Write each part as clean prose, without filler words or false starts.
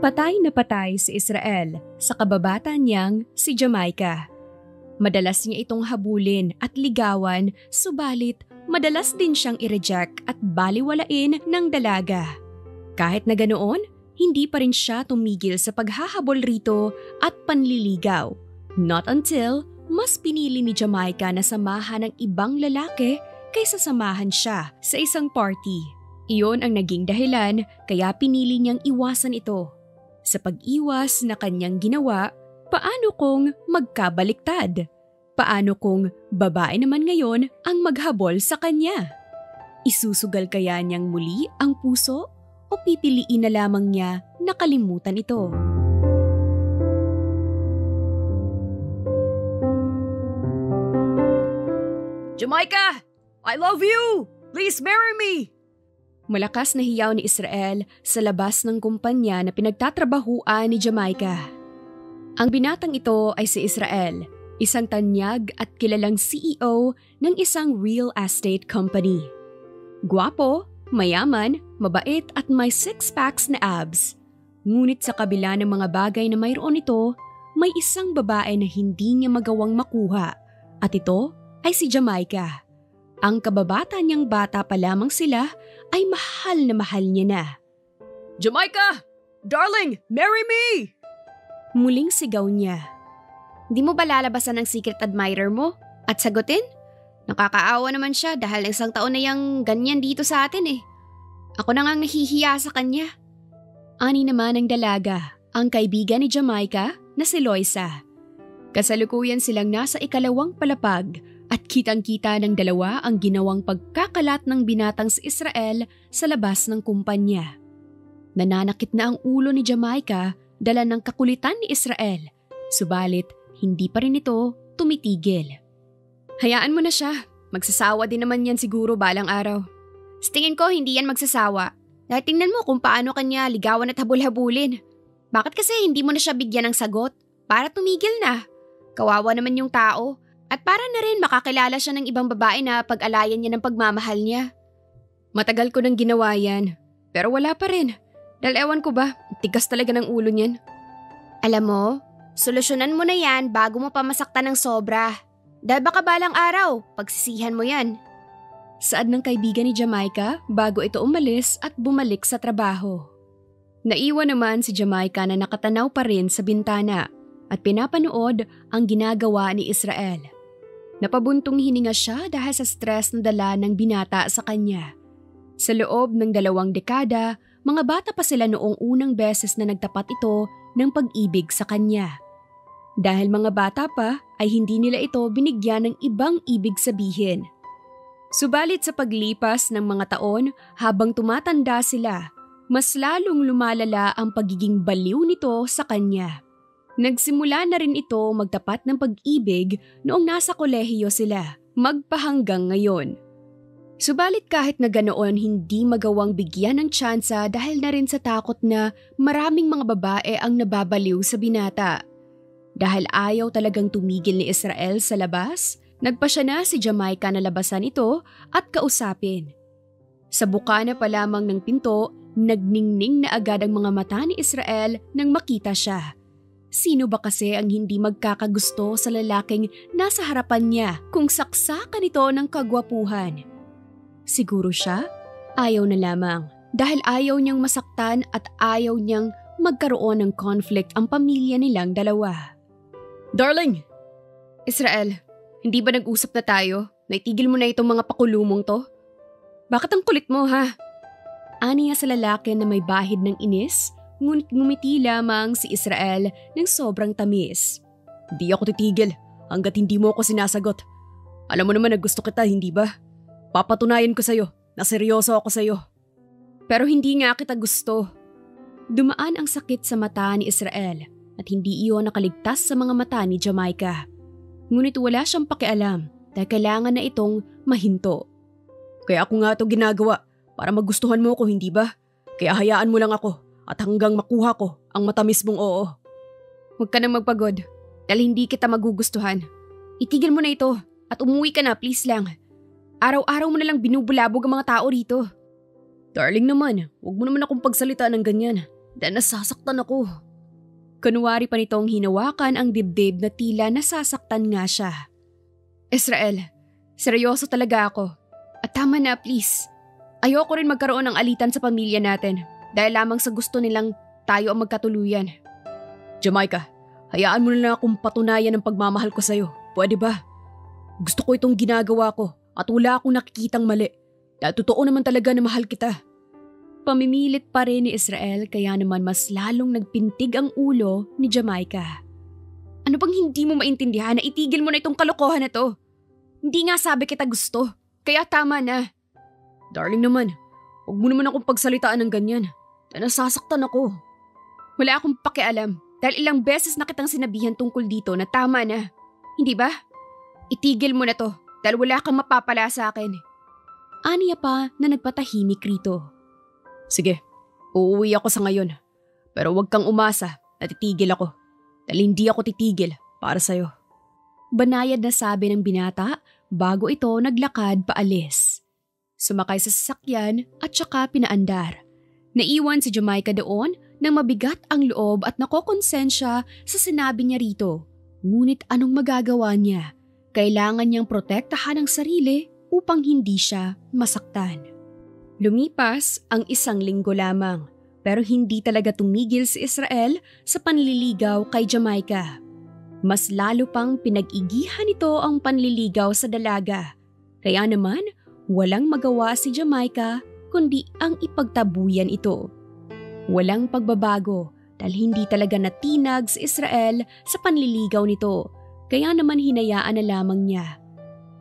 Patay na patay si Israel sa kababata niyang si Jamaica. Madalas niya itong habulin at ligawan, subalit madalas din siyang i-reject at baliwalain ng dalaga. Kahit na ganoon, hindi pa rin siya tumigil sa paghahabol rito at panliligaw. Not until mas pinili ni Jamaica na samahan ng ibang lalaki kaysa samahan siya sa isang party. Iyon ang naging dahilan kaya pinili niyang iwasan ito. Sa pag-iwas na kanyang ginawa, paano kung magkabaliktad? Paano kung babae naman ngayon ang maghabol sa kanya? Isusugal kaya niyang muli ang puso o pipiliin na lamang niya na kalimutan ito? Jamaica! I love you! Please marry me! Malakas na hiyaw ni Israel sa labas ng kumpanya na pinagtatrabahuan ni Jamaica. Ang binatang ito ay si Israel, isang tanyag at kilalang CEO ng isang real estate company. Gwapo, mayaman, mabait at may six-packs na abs. Ngunit sa kabila ng mga bagay na mayroon ito, may isang babae na hindi niya magawang makuha at ito ay si Jamaica. Ang kababata niyang bata pa lamang sila ay mahal niya na. Jamaica! Darling, marry me! Muling sigaw niya. Di mo ba lalabasan ang secret admirer mo at sagutin? Nakakaawa naman siya dahil isang taon na yang ganyan dito sa atin eh. Ako na ngang nahihiya sa kanya. Ani naman ang dalaga, ang kaibigan ni Jamaica na si Loisa. Kasalukuyan silang nasa ikalawang palapag at kitang-kita ng dalawa ang ginawang pagkakalat ng binatang si Israel sa labas ng kumpanya. Nananakit na ang ulo ni Jamaica dala ng kakulitan ni Israel, subalit hindi pa rin ito tumitigil. Hayaan mo na siya, magsasawa din naman yan siguro balang araw. Sa tingin ko hindi yan magsasawa. Dahil tingnan mo kung paano kanya ligawan at habul-habulin. Bakit kasi hindi mo na siya bigyan ng sagot para tumigil na? Kawawa naman yung tao. At para na rin makakilala siya ng ibang babae na pag-alayan niya ng pagmamahal niya. Matagal ko nang ginawa yan, pero wala pa rin. Dahil ewan ko ba, tigas talaga ng ulo niyan. Alam mo, solusyonan mo na yan bago mo pa masaktan ng sobra. Dahil baka balang araw, pagsisihan mo yan. Saad ng kaibigan ni Jamaica bago ito umalis at bumalik sa trabaho. Naiwan naman si Jamaica na nakatanaw pa rin sa bintana at pinapanood ang ginagawa ni Israel. Napabuntong hininga siya dahil sa stress na dala ng binata sa kanya. Sa loob ng 2 dekada, mga bata pa sila noong unang beses na nagtapat ito ng pag-ibig sa kanya. Dahil mga bata pa ay hindi nila ito binigyan ng ibang ibig sabihin. Subalit sa paglipas ng mga taon habang tumatanda sila, mas lalong lumalala ang pagiging baliw nito sa kanya. Nagsimula na rin ito magtapat ng pag-ibig noong nasa kolehiyo sila, magpahanggang ngayon. Subalit kahit na ganoon hindi magawang bigyan ng tsansa dahil na rin sa takot na maraming mga babae ang nababaliw sa binata. Dahil ayaw talagang tumigil ni Israel sa labas, nagpa siya na si Jamaica na labasan ito at kausapin. Sa buka na pa lamang ng pinto, nagningning na agad ang mga mata ni Israel nang makita siya. Sino ba kasi ang hindi magkakagusto sa lalaking nasa harapan niya kung saksakan ito ng kagwapuhan? Siguro siya, ayaw na lamang dahil ayaw niyang masaktan at ayaw niyang magkaroon ng conflict ang pamilya nilang dalawa. Darling! Israel, hindi ba nag-usap na tayo? Naitigil mo na itong mga pakulumong to? Bakit ang kulit mo ha? Aniya sa lalaki na may bahid ng inis, ngunit ngumiti lamang si Israel ng sobrang tamis. Hindi ako titigil hanggat hindi mo ako sinasagot. Alam mo naman na gusto kita, hindi ba? Papatunayan ko sa'yo na seryoso ako sa'yo. Pero hindi nga kita gusto. Dumaan ang sakit sa mata ni Israel at hindi iyon nakaligtas sa mga mata ni Jamaica. Ngunit wala siyang pakialam dahil kailangan na itong mahinto. Kaya ako nga ito ginagawa para magustuhan mo ako, hindi ba? Kaya hayaan mo lang ako. At hanggang makuha ko ang matamis mong oo. Huwag ka nang magpagod dahil hindi kita magugustuhan. Itigil mo na ito at umuwi ka na, please lang. Araw-araw mo na lang binubulabog ang mga tao rito. Darling naman, huwag mo naman akong pagsalita ng ganyan. dahil nasasaktan ako. Kunwari pa nitong hinawakan ang dibdib na tila nasasaktan nga siya. Israel, seryoso talaga ako. At tama na, please. Ayoko rin magkaroon ng alitan sa pamilya natin dahil lamang sa gusto nilang tayo ang magkatuluyan. Jamaica, hayaan mo na lang akong patunayan ang pagmamahal ko sa'yo. Pwede ba? Gusto ko itong ginagawa ko at wala akong nakikitang mali. Dahil totoo naman talaga na mahal kita. Pamimilit pa rin ni Israel kaya naman mas lalong nagpintig ang ulo ni Jamaica. Ano bang hindi mo maintindihan na itigil mo na itong kalokohan na to? Hindi nga sabi kita gusto, kaya tama na. Darling naman, huwag mo naman akong pagsalitaan ng ganyan. Dahil nasasaktan ako. Wala akong pakialam dahil ilang beses na kitang sinabihan tungkol dito na tama na. Hindi ba? Itigil mo na to dahil wala kang mapapala sa akin. Aniya pa na nagpatahimik rito. Sige, uuwi ako sa ngayon. Pero huwag kang umasa na titigil ako. Dahil hindi ako titigil para sa'yo. Banayad na sabi ng binata bago ito naglakad paalis. Sumakay sa sasakyan at saka pinaandar. Naiwan si Jamaica doon nang mabigat ang loob at nakokonsensya sa sinabi niya rito. Ngunit anong magagawa niya? Kailangan niyang protektahan ang sarili upang hindi siya masaktan. Lumipas ang 1 linggo lamang pero hindi talaga tumigil si Israel sa panliligaw kay Jamaica. Mas lalo pang pinag-igihan nito ang panliligaw sa dalaga. Kaya naman, walang magawa si Jamaica kundi ang ipagtabuyan ito. Walang pagbabago dahil hindi talaga natinag si Israel sa panliligaw nito. Kaya naman hinayaan na lamang niya.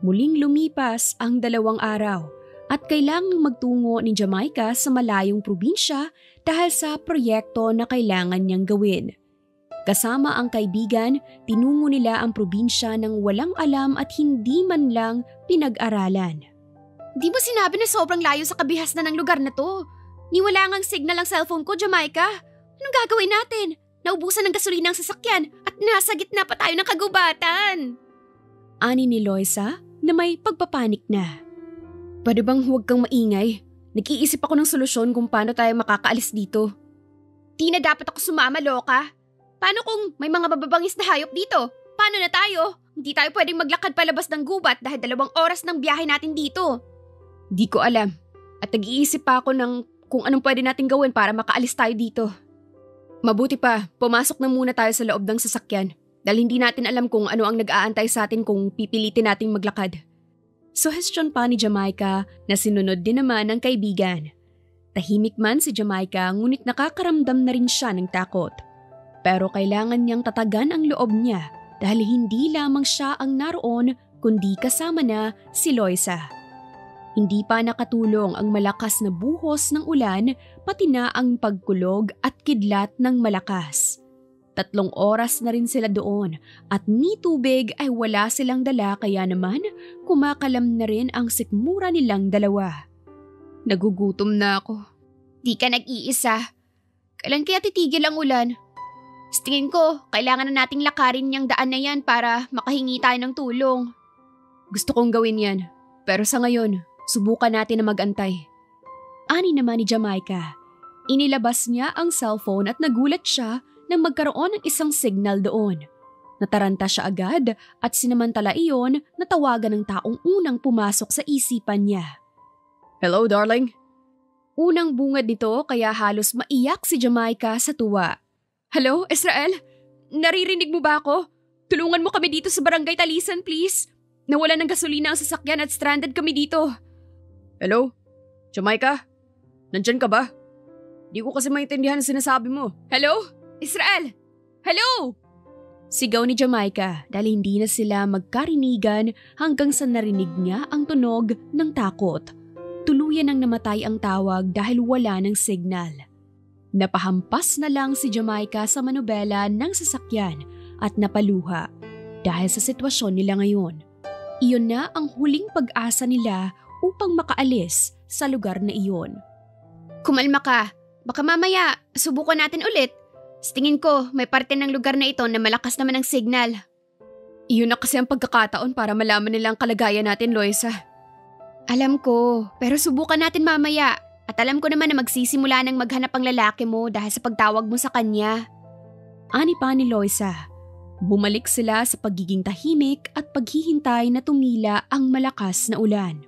Muling lumipas ang 2 araw at kailangang magtungo ni Jamaica sa malayong probinsya dahil sa proyekto na kailangan niyang gawin. Kasama ang kaibigan, tinungo nila ang probinsya ng walang alam at hindi man lang pinag-aralan. Di mo sinabi na sobrang layo sa kabihas na ng lugar na to? Niwala ngang signal ang cellphone ko, Jamaica. Anong gagawin natin? Naubusan ng gasolina ang sasakyan at nasa gitna pa tayo ng kagubatan. Ani ni Loisa na may pagpapanik na. Pwede bang huwag kang maingay? Nag-iisip ako ng solusyon kung paano tayo makakaalis dito. Di na dapat ako sumama, loka. Paano kung may mga mababangis na hayop dito? Paano na tayo? Hindi tayo pwedeng maglakad palabas ng gubat dahil 2 oras ng biyahe natin dito. Di ko alam. At nag-iisip pa ako ng kung anong pwede natin gawin para makaalis tayo dito. Mabuti pa, pumasok na muna tayo sa loob ng sasakyan dahil hindi natin alam kung ano ang nag-aantay sa atin kung pipilitin nating maglakad. Suhestyon pa ni Jamaica na sinunod din naman ng kaibigan. Tahimik man si Jamaica ngunit nakakaramdam na rin siya ng takot. Pero kailangan niyang tatagan ang loob niya dahil hindi lamang siya ang naroon kundi kasama na si Loisa. Hindi pa nakatulong ang malakas na buhos ng ulan pati na ang pagkulog at kidlat ng malakas. 3 oras na rin sila doon at ni tubig ay wala silang dala kaya naman kumakalam na rin ang sikmura nilang 2. Nagugutom na ako. Di ka nag-iisa. Kailan kaya titigil ang ulan? Sa tingin ko, kailangan na nating lakarin niyang daan na yan para makahingi tayo ng tulong. Gusto kong gawin yan, pero sa ngayon, subukan natin na mag-antay. Ani naman ni Jamaica. Inilabas niya ang cellphone at nagulat siya nang magkaroon ng isang signal doon. Nataranta siya agad at sinamantala iyon na tawagan ng taong unang pumasok sa isipan niya. Hello, darling? Unang bungad nito kaya halos maiyak si Jamaica sa tuwa. Hello, Israel? Naririnig mo ba ako? Tulungan mo kami dito sa Barangay Talisan, please. Nawala ng gasolina ang sasakyan at stranded kami dito. Hello? Jamaica? Nandyan ka ba? Di ko kasi maintindihan ang sinasabi mo. Hello? Israel? Hello? Sigaw ni Jamaica dahil hindi na sila magkarinigan hanggang sa narinig niya ang tunog ng takot. Tuluyan nang namatay ang tawag dahil wala ng signal. Napahampas na lang si Jamaica sa manubela ng sasakyan at napaluha dahil sa sitwasyon nila ngayon. Iyon na ang huling pag-asa nila upang makaalis sa lugar na iyon. Kumalma ka. Baka mamaya, subukan natin ulit. Sa tingin ko, may parte ng lugar na ito na malakas naman ang signal. Iyon na kasi ang pagkakataon para malaman nila ang kalagayan natin, Loisa. Alam ko, pero subukan natin mamaya. At alam ko naman na magsisimula ng maghanap ang lalaki mo dahil sa pagtawag mo sa kanya. Ani pa ni Loisa. Bumalik sila sa pagiging tahimik at paghihintay na tumila ang malakas na ulan.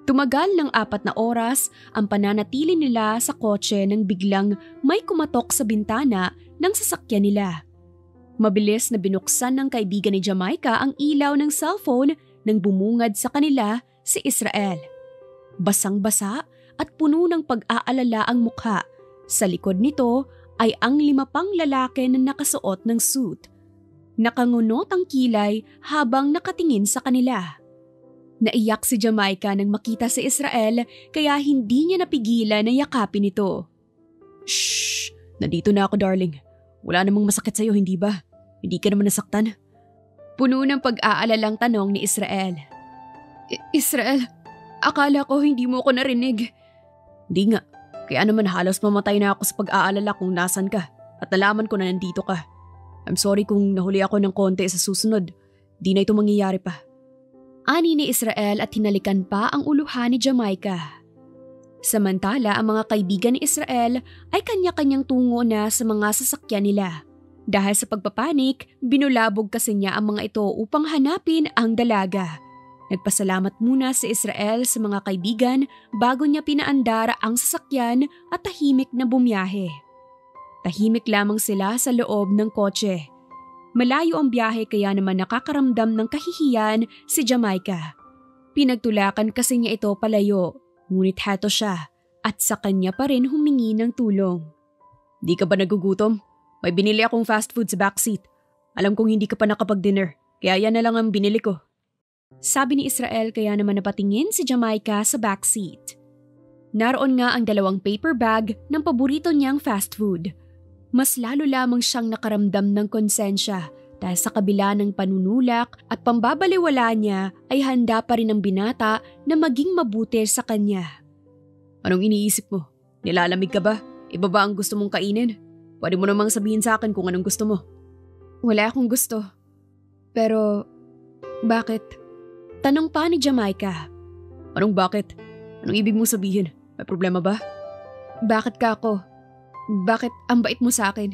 Tumagal ng 4 na oras ang pananatili nila sa kotse nang biglang may kumatok sa bintana ng sasakyan nila. Mabilis na binuksan ng kaibigan ni Jamaica ang ilaw ng cellphone nang bumungad sa kanila si Israel. Basang-basa at puno ng pag-aalala ang mukha. Sa likod nito ay ang 5 pang lalaki na nakasuot ng suit. Nakangunot ang kilay habang nakatingin sa kanila. Naiyak si Jamaica nang makita si Israel kaya hindi niya napigilan na yakapin ito. Shh! Nandito na ako, darling. Wala namang masakit sa'yo, hindi ba? Hindi ka naman nasaktan? Puno ng pag-aalalang tanong ni Israel. Israel, akala ko hindi mo ko narinig. Di nga. Kaya naman halos mamatay na ako sa pag-aalala kung nasan ka at nalaman ko na nandito ka. I'm sorry kung nahuli ako ng konti sa susunod. Di na ito mangyayari pa. Ani ni Israel at hinalikan pa ang uluhan ni Jamaica. Samantala ang mga kaibigan ni Israel ay kanya-kanyang tungo na sa mga sasakyan nila. Dahil sa pagpapanik, binulabog kasi niya ang mga ito upang hanapin ang dalaga. Nagpasalamat muna si Israel sa mga kaibigan bago niya pinaandar ang sasakyan at tahimik na bumiyahe. Tahimik lamang sila sa loob ng kotse. Malayo ang biyahe kaya naman nakakaramdam ng kahihiyan si Jamaica. Pinagtulakan kasi niya ito palayo, ngunit heto siya at sa kanya pa rin humingi ng tulong. Di ka ba nagugutom? May binili akong fast food sa backseat. Alam kong hindi ka pa nakapag-dinner, kaya yan na lang ang binili ko. Sabi ni Israel kaya naman napatingin si Jamaica sa backseat. Naroon nga ang 2 paper bag ng paborito niyang fast food. Mas lalo lamang siyang nakaramdam ng konsensya dahil sa kabila ng panunulak at pambabaliwala niya ay handa pa rin ang binata na maging mabuti sa kanya. Anong iniisip mo? Nilalamig ka ba? Iba ba ang gusto mong kainin? Pwede mo namang sabihin sa akin kung anong gusto mo. Wala akong gusto. Pero, bakit? Tanong pa ni Jamaica. Anong bakit? Anong ibig mong sabihin? May problema ba? Bakit ka ako? Bakit ang bait mo sa akin?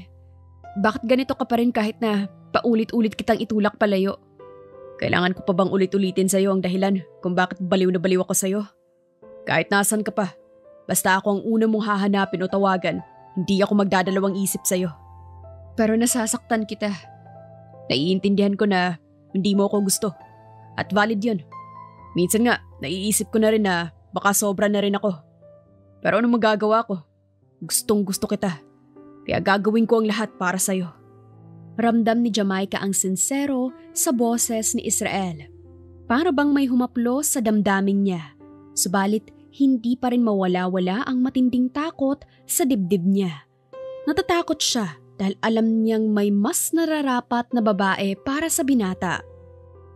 Bakit ganito ka pa rin kahit na paulit-ulit kitang itulak palayo? Kailangan ko pa bang ulit-ulitin sa'yo ang dahilan kung bakit baliw na baliw ako sa'yo? Kahit nasan ka pa, basta ako ang una mong hahanapin o tawagan, hindi ako magdadalawang isip sa'yo. Pero nasasaktan kita. Naiintindihan ko na hindi mo ako gusto. At valid yun. Minsan nga, naiisip ko na rin na baka sobra na rin ako. Pero ano magagawa ko? Gustong gusto kita. Kaya gagawin ko ang lahat para sa'yo. Ramdam ni Jamaica ang sinsero sa boses ni Israel. Para bang may humaplos sa damdamin niya. Subalit hindi pa rin mawala-wala ang matinding takot sa dibdib niya. Natatakot siya dahil alam niyang may mas nararapat na babae para sa binata.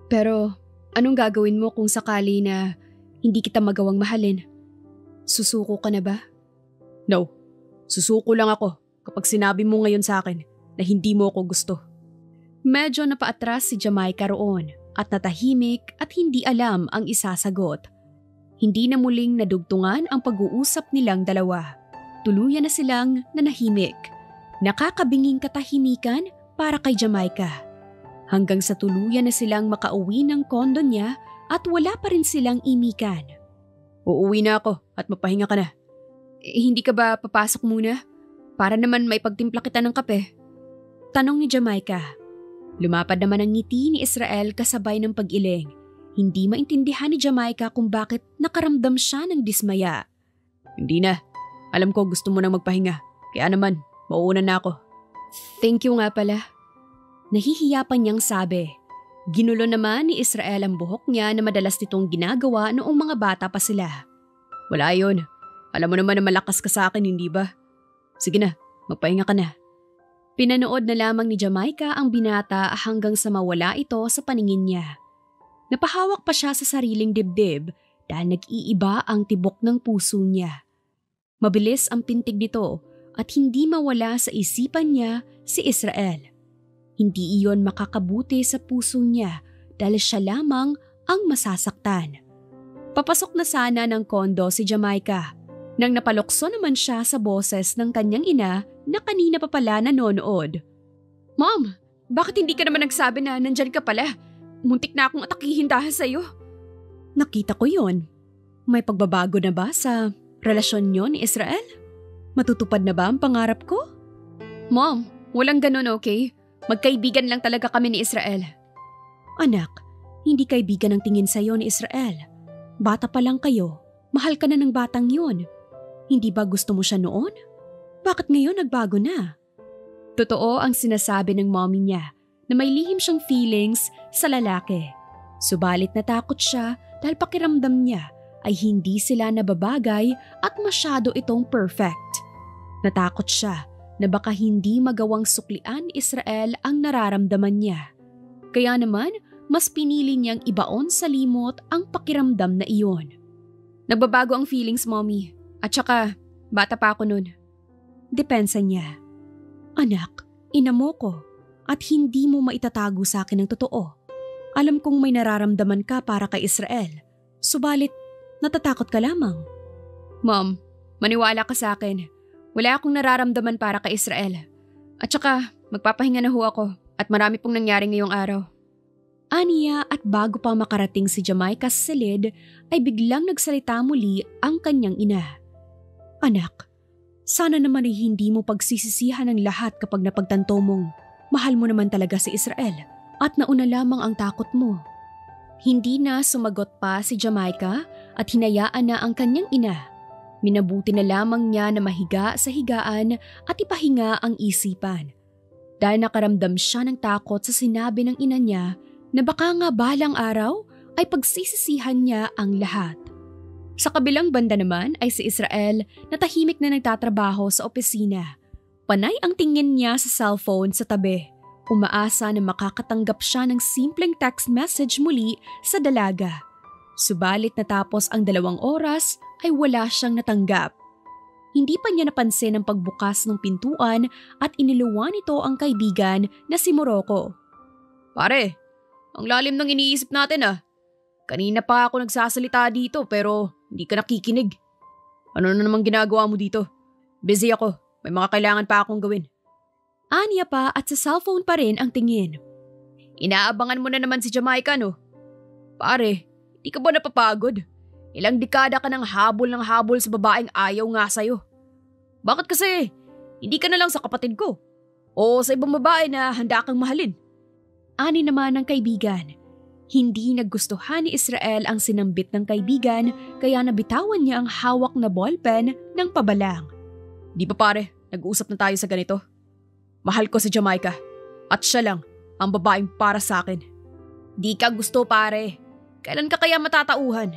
Pero anong gagawin mo kung sakali na hindi kita magawang mahalin? Susuko ka na ba? No. Susuko lang ako kapag sinabi mo ngayon sa akin na hindi mo ako gusto. Medyo napaatras si Jamaica roon at natahimik at hindi alam ang isasagot. Hindi na muling nadugtungan ang pag-uusap nilang dalawa. Tuluyan na silang nanahimik. Nakakabinging katahimikan para kay Jamaica. Hanggang sa tuluyan na silang makauwi ng kondo niya at wala pa rin silang imikan. Uuwi na ako at mapahinga ka na. Hindi ka ba papasok muna? Para naman may pagtimpla kita ng kape. Tanong ni Jamaica. Lumapad naman ang ngiti ni Israel kasabay ng pag-iling. Hindi maintindihan ni Jamaica kung bakit nakaramdam siya ng dismaya. Hindi na. Alam ko gusto mo nang magpahinga. Kaya naman, mauuna na ako. Thank you nga pala. Nahihiya pa niyang sabi. Ginulo naman ni Israel ang buhok niya na madalas nitong ginagawa noong mga bata pa sila. Wala yun. Alam mo naman na malakas ka sa akin, hindi ba? Sige na, magpahinga ka na. Pinanood na lamang ni Jamaica ang binata hanggang sa mawala ito sa paningin niya. Napahawak pa siya sa sariling dibdib dahil nag-iiba ang tibok ng puso niya. Mabilis ang pintig nito at hindi mawala sa isipan niya si Israel. Hindi iyon makakabuti sa puso niya dahil siya lamang ang masasaktan. Papasok na sana ng kondo si Jamaica. Nang napalokso naman siya sa boses ng kanyang ina na kanina pa pala nanonood. Mom, bakit hindi ka naman nagsabi na nandyan ka pala? Muntik na akong atakihin dahil sa'yo. Nakita ko yon. May pagbabago na ba sa relasyon niyo ni Israel? Matutupad na ba ang pangarap ko? Mom, walang ganun, okay? Magkaibigan lang talaga kami ni Israel. Anak, hindi kaibigan ang tingin sa'yo ni Israel. Bata pa lang kayo. Mahal ka na ng batang yon. Hindi ba gusto mo siya noon? Bakit ngayon nagbago na? Totoo ang sinasabi ng mommy niya na may lihim siyang feelings sa lalaki. Subalit natakot siya dahil pakiramdam niya ay hindi sila nababagay at masyado itong perfect. Natakot siya na baka hindi magawang suklian ni Israel ang nararamdaman niya. Kaya naman, mas pinili niyang ibaon sa limot ang pakiramdam na iyon. Nagbabago ang feelings, mommy. At saka, bata pa ako nun. Depensa niya. Anak, ina mo ko at hindi mo maitatago sa akin ang totoo. Alam kong may nararamdaman ka para kay Israel. Subalit, natatakot ka lamang. Mom, maniwala ka sa akin. Wala akong nararamdaman para kay Israel. At saka, magpapahinga na ho ako at marami pong nangyari ngayong araw. Aniya at bago pa makarating si Jamaica sa silid ay biglang nagsalita muli ang kanyang ina. Anak, sana naman ay hindi mo pagsisisihan ang lahat kapag napagtanto mong mahal mo naman talaga si Israel at nauna lamang ang takot mo. Hindi na sumagot pa si Jamaica at hinayaan na ang kanyang ina. Minabuti na lamang niya na mahiga sa higaan at ipahinga ang isipan. Dahil nakaramdam siya ng takot sa sinabi ng ina niya na baka nga balang araw ay pagsisisihan niya ang lahat. Sa kabilang banda naman ay si Israel na tahimik na nagtatrabaho sa opisina. Panay ang tingin niya sa cellphone sa tabi. Umaasa na makakatanggap siya ng simpleng text message muli sa dalaga. Subalit natapos ang 2 oras ay wala siyang natanggap. Hindi pa niya napansin ang pagbukas ng pintuan at iniluwan nito ang kaibigan na si Morocco. Pare, ang lalim ng iniisip natin ah. Kanina pa ako nagsasalita dito pero hindi ka nakikinig. Ano na namang ginagawa mo dito? Busy ako. May mga kailangan pa akong gawin. Aniya pa at sa cellphone pa rin ang tingin. Inaabangan mo na naman si Jamaica, no? Pare, di ka ba napapagod? Ilang dekada ka ng habol sa babaeng ayaw nga sa'yo. Bakit kasi? Hindi ka na lang sa kapatid ko. O sa ibang babae na handa kang mahalin. Ani naman ng kaibigan. Hindi nagustuhan ni Israel ang sinambit ng kaibigan kaya nabitawan niya ang hawak na ballpen ng pabalang. Di ba pare, nag-uusap na tayo sa ganito? Mahal ko si Jamaica at siya lang ang babaeng para sa akin. Di ka gusto pare. Kailan ka kaya matatauhan?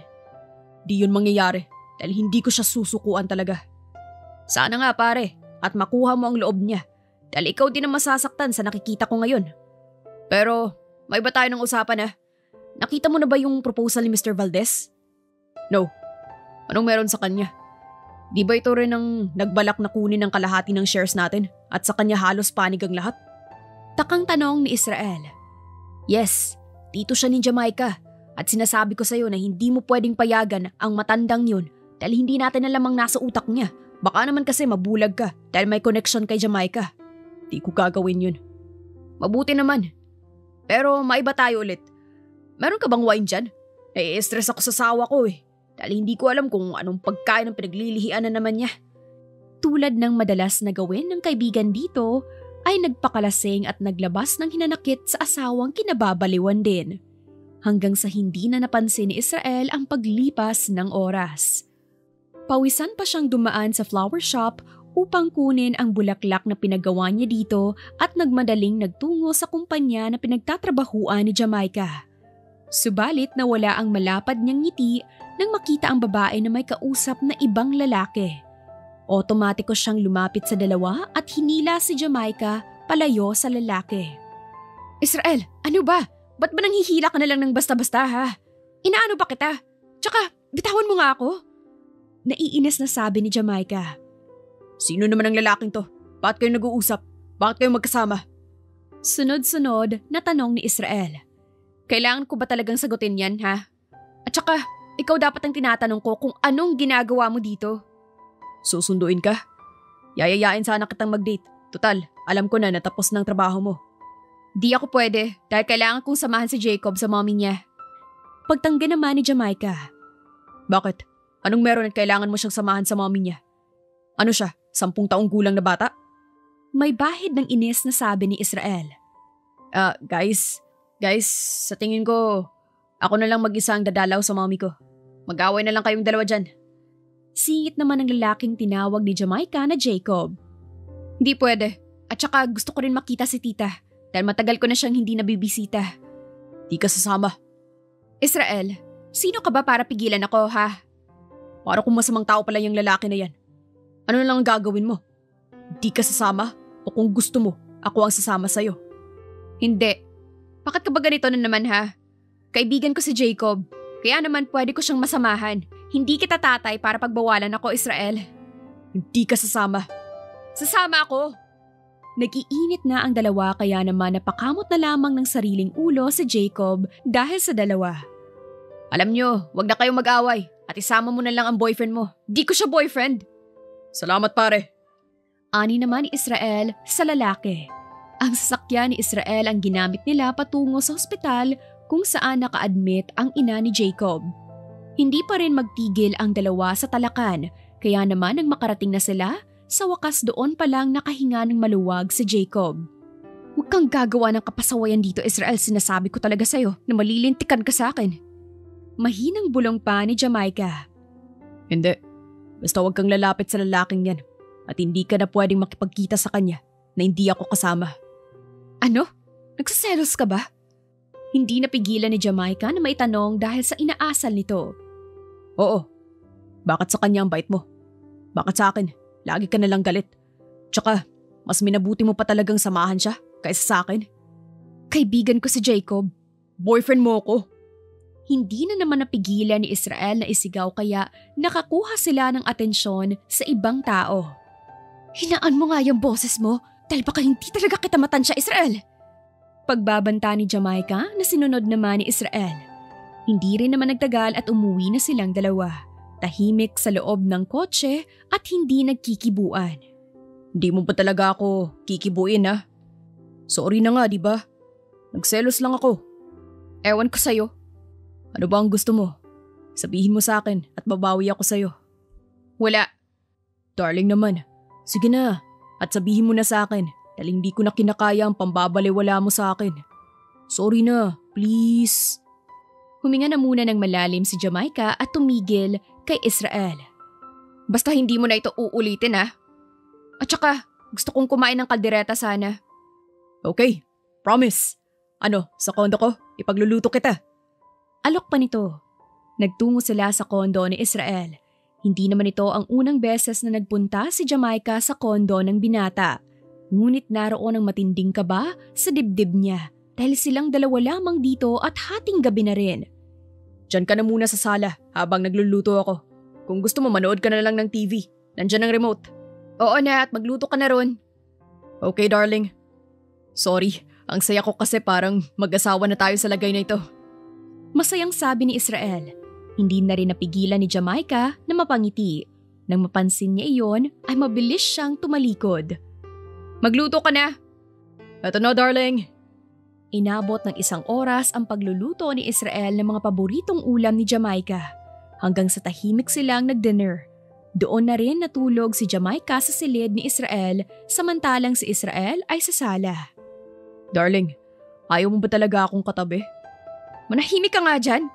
Di yun mangyayari dahil hindi ko siya susukuan talaga. Sana nga pare at makuha mo ang loob niya dahil ikaw din ang masasaktan sa nakikita ko ngayon. Pero may ba tayo ng usapan Nakita mo na ba yung proposal ni Mr. Valdez? No. Anong meron sa kanya? Di ba ito rin ang nagbalak na kunin ang kalahati ng shares natin at sa kanya halos panig ang lahat? Takang tanong ni Israel. Yes, tito siya ni Jamaica at sinasabi ko sa'yo na hindi mo pwedeng payagan ang matandang yun dahil hindi natin alam ang nasa utak niya. Baka naman kasi mabulag ka dahil may connection kay Jamaica. Di ko gagawin yun. Mabuti naman. Pero maiba tayo ulit. Meron ka bang wine dyan? Nai-stress ako sa sawa ko dahil hindi ko alam kung anong pagkain ang pinaglilihian na naman niya. Tulad ng madalas na gawin ng kaibigan dito, ay nagpakalasing at naglabas ng hinanakit sa asawang kinababaliwan din. Hanggang sa hindi na napansin ni Israel ang paglipas ng oras. Pawisan pa siyang dumaan sa flower shop upang kunin ang bulaklak na pinagawa niya dito at nagmadaling nagtungo sa kumpanya na pinagtatrabahuan ni Jamaica. Subalit nawala ang malapad niyang ngiti nang makita ang babae na may kausap na ibang lalaki. Otomatiko siyang lumapit sa dalawa at hinila si Jamaica palayo sa lalaki. Israel, ano ba? Ba't ba nanghihila ka na lang ng basta-basta ha? Inaano ba kita? Tsaka, bitawan mo nga ako. Naiinis na sabi ni Jamaica. Sino naman ang lalaking to? Bakit kayo nag-uusap? Bakit kayo magkasama? Sunod-sunod na tanong ni Israel. Kailangan ko ba talagang sagutin yan, ha? At saka, ikaw dapat ang tinatanong ko kung anong ginagawa mo dito. Susunduin ka? Yayayain sana kitang mag-date. Total, alam ko na natapos ng trabaho mo. Di ako pwede dahil kailangan kong samahan si Jacob sa mommy niya. Pagtanggi naman ni Jamaica. Bakit? Anong meron at kailangan mo siyang samahan sa mommy niya? Ano siya? 10 taong gulang na bata? May bahid ng inis na sabi ni Israel. Guys, sa tingin ko, ako na lang mag-isa ang dadalaw sa mommy ko. Mag-away na lang kayong dalawa dyan. Singit naman ng lalaking tinawag ni Jamaica na Jacob. Hindi pwede. At saka gusto ko rin makita si tita dahil matagal ko na siyang hindi nabibisita. Di ka sasama. Israel, sino ka ba para pigilan ako, ha? Para kung masamang tao pala yung lalaki na yan. Ano na lang ang gagawin mo? Di ka sasama? O kung gusto mo, ako ang sasama sa'yo? Hindi. Bakit ka ba ganito na naman, ha? Kaibigan ko si Jacob. Kaya naman pwede ko siyang masamahan. Hindi kita tatay para pagbawalan ako, Israel. Hindi ka sasama. Sasama ako. Nag-iinit na ang dalawa kaya naman napakamot na lamang ng sariling ulo si Jacob dahil sa dalawa. Alam nyo, wag na kayong mag-away at isama mo na lang ang boyfriend mo. Di ko siya boyfriend. Salamat pare. Ani naman ni Israel sa lalaki. Ang sasakyan ni Israel ang ginamit nila patungo sa ospital kung saan naka-admit ang ina ni Jacob. Hindi pa rin magtigil ang dalawa sa talakan kaya naman nang makarating na sila, sa wakas doon pa lang nakahinga ng maluwag si Jacob. Huwag kang gagawa ng kapasawayan dito, Israel. Sinasabi ko talaga sa'yo na malilintikan ka sa akin. Mahinang bulong pa ni Jamaica. Hindi. Basta huwag kang lalapit sa lalaking yan. At hindi ka na pwedeng makipagkita sa kanya na hindi ako kasama. Ano? Nagsaselos ka ba? Hindi napigilan ni Jamaica na maitanong dahil sa inaasal nito. Oo. Bakit sa kanya ang bait mo? Bakit sa akin? Lagi ka nalang galit. Tsaka, mas minabuti mo pa talagang samahan siya kaysa sa akin. Kaibigan ko si Jacob. Boyfriend mo ako. Hindi na naman napigilan ni Israel na isigaw kaya nakakuha sila ng atensyon sa ibang tao. Hinaan mo nga yung boses mo dahil baka hindi talaga kita matansya, Israel. Pagbabanta ni Jamaica na sinunod naman ni Israel. Hindi rin naman nagtagal at umuwi na silang dalawa. Tahimik sa loob ng kotse at hindi nagkikibuan. Hindi mo ba talaga ako kikibuin ha? Sorry na nga, di ba? Nagselos lang ako. Ewan ko sa'yo. Ano ba ang gusto mo? Sabihin mo sa akin at babawi ako sa'yo. Wala. Darling naman. Sige na, at sabihin mo na sa akin dahil hindi ko na kinakaya ang pambabaliwala mo sa akin. Sorry na, please. Huminga na muna ng malalim si Jamaica at tumigil kay Israel. Basta hindi mo na ito uulitin, ha? At saka, gusto kong kumain ng kaldereta sana. Okay, promise. Ano, sa kondo ko, ipagluluto kita. Alok pa nito. Nagtungo sila sa kondo ni Israel. Hindi naman ito ang unang beses na nagpunta si Jamaica sa kondo ng binata. Ngunit naroon ang matinding kaba sa dibdib niya dahil silang dalawa lamang dito at hating gabi na rin. Diyan ka na muna sa sala habang nagluluto ako. Kung gusto mo manood ka na lang ng TV. Nandiyan ang remote. Oo na at magluto ka na ron. Okay darling. Sorry, ang saya ko kasi parang mag-asawa na tayo sa lagay na ito. Masayang sabi ni Israel. Hindi na rin napigilan ni Jamaica na mapangiti. Nang mapansin niya iyon ay mabilis siyang tumalikod. Magluto ka na. Eto na darling. Inabot ng 1 oras ang pagluluto ni Israel ng mga paboritong ulam ni Jamaica. Hanggang sa tahimik silang nag-dinner. Doon na rin natulog si Jamaica sa silid ni Israel samantalang si Israel ay sa sala. Darling, ayaw mo ba talaga akong katabi? Manahimik ka nga dyan.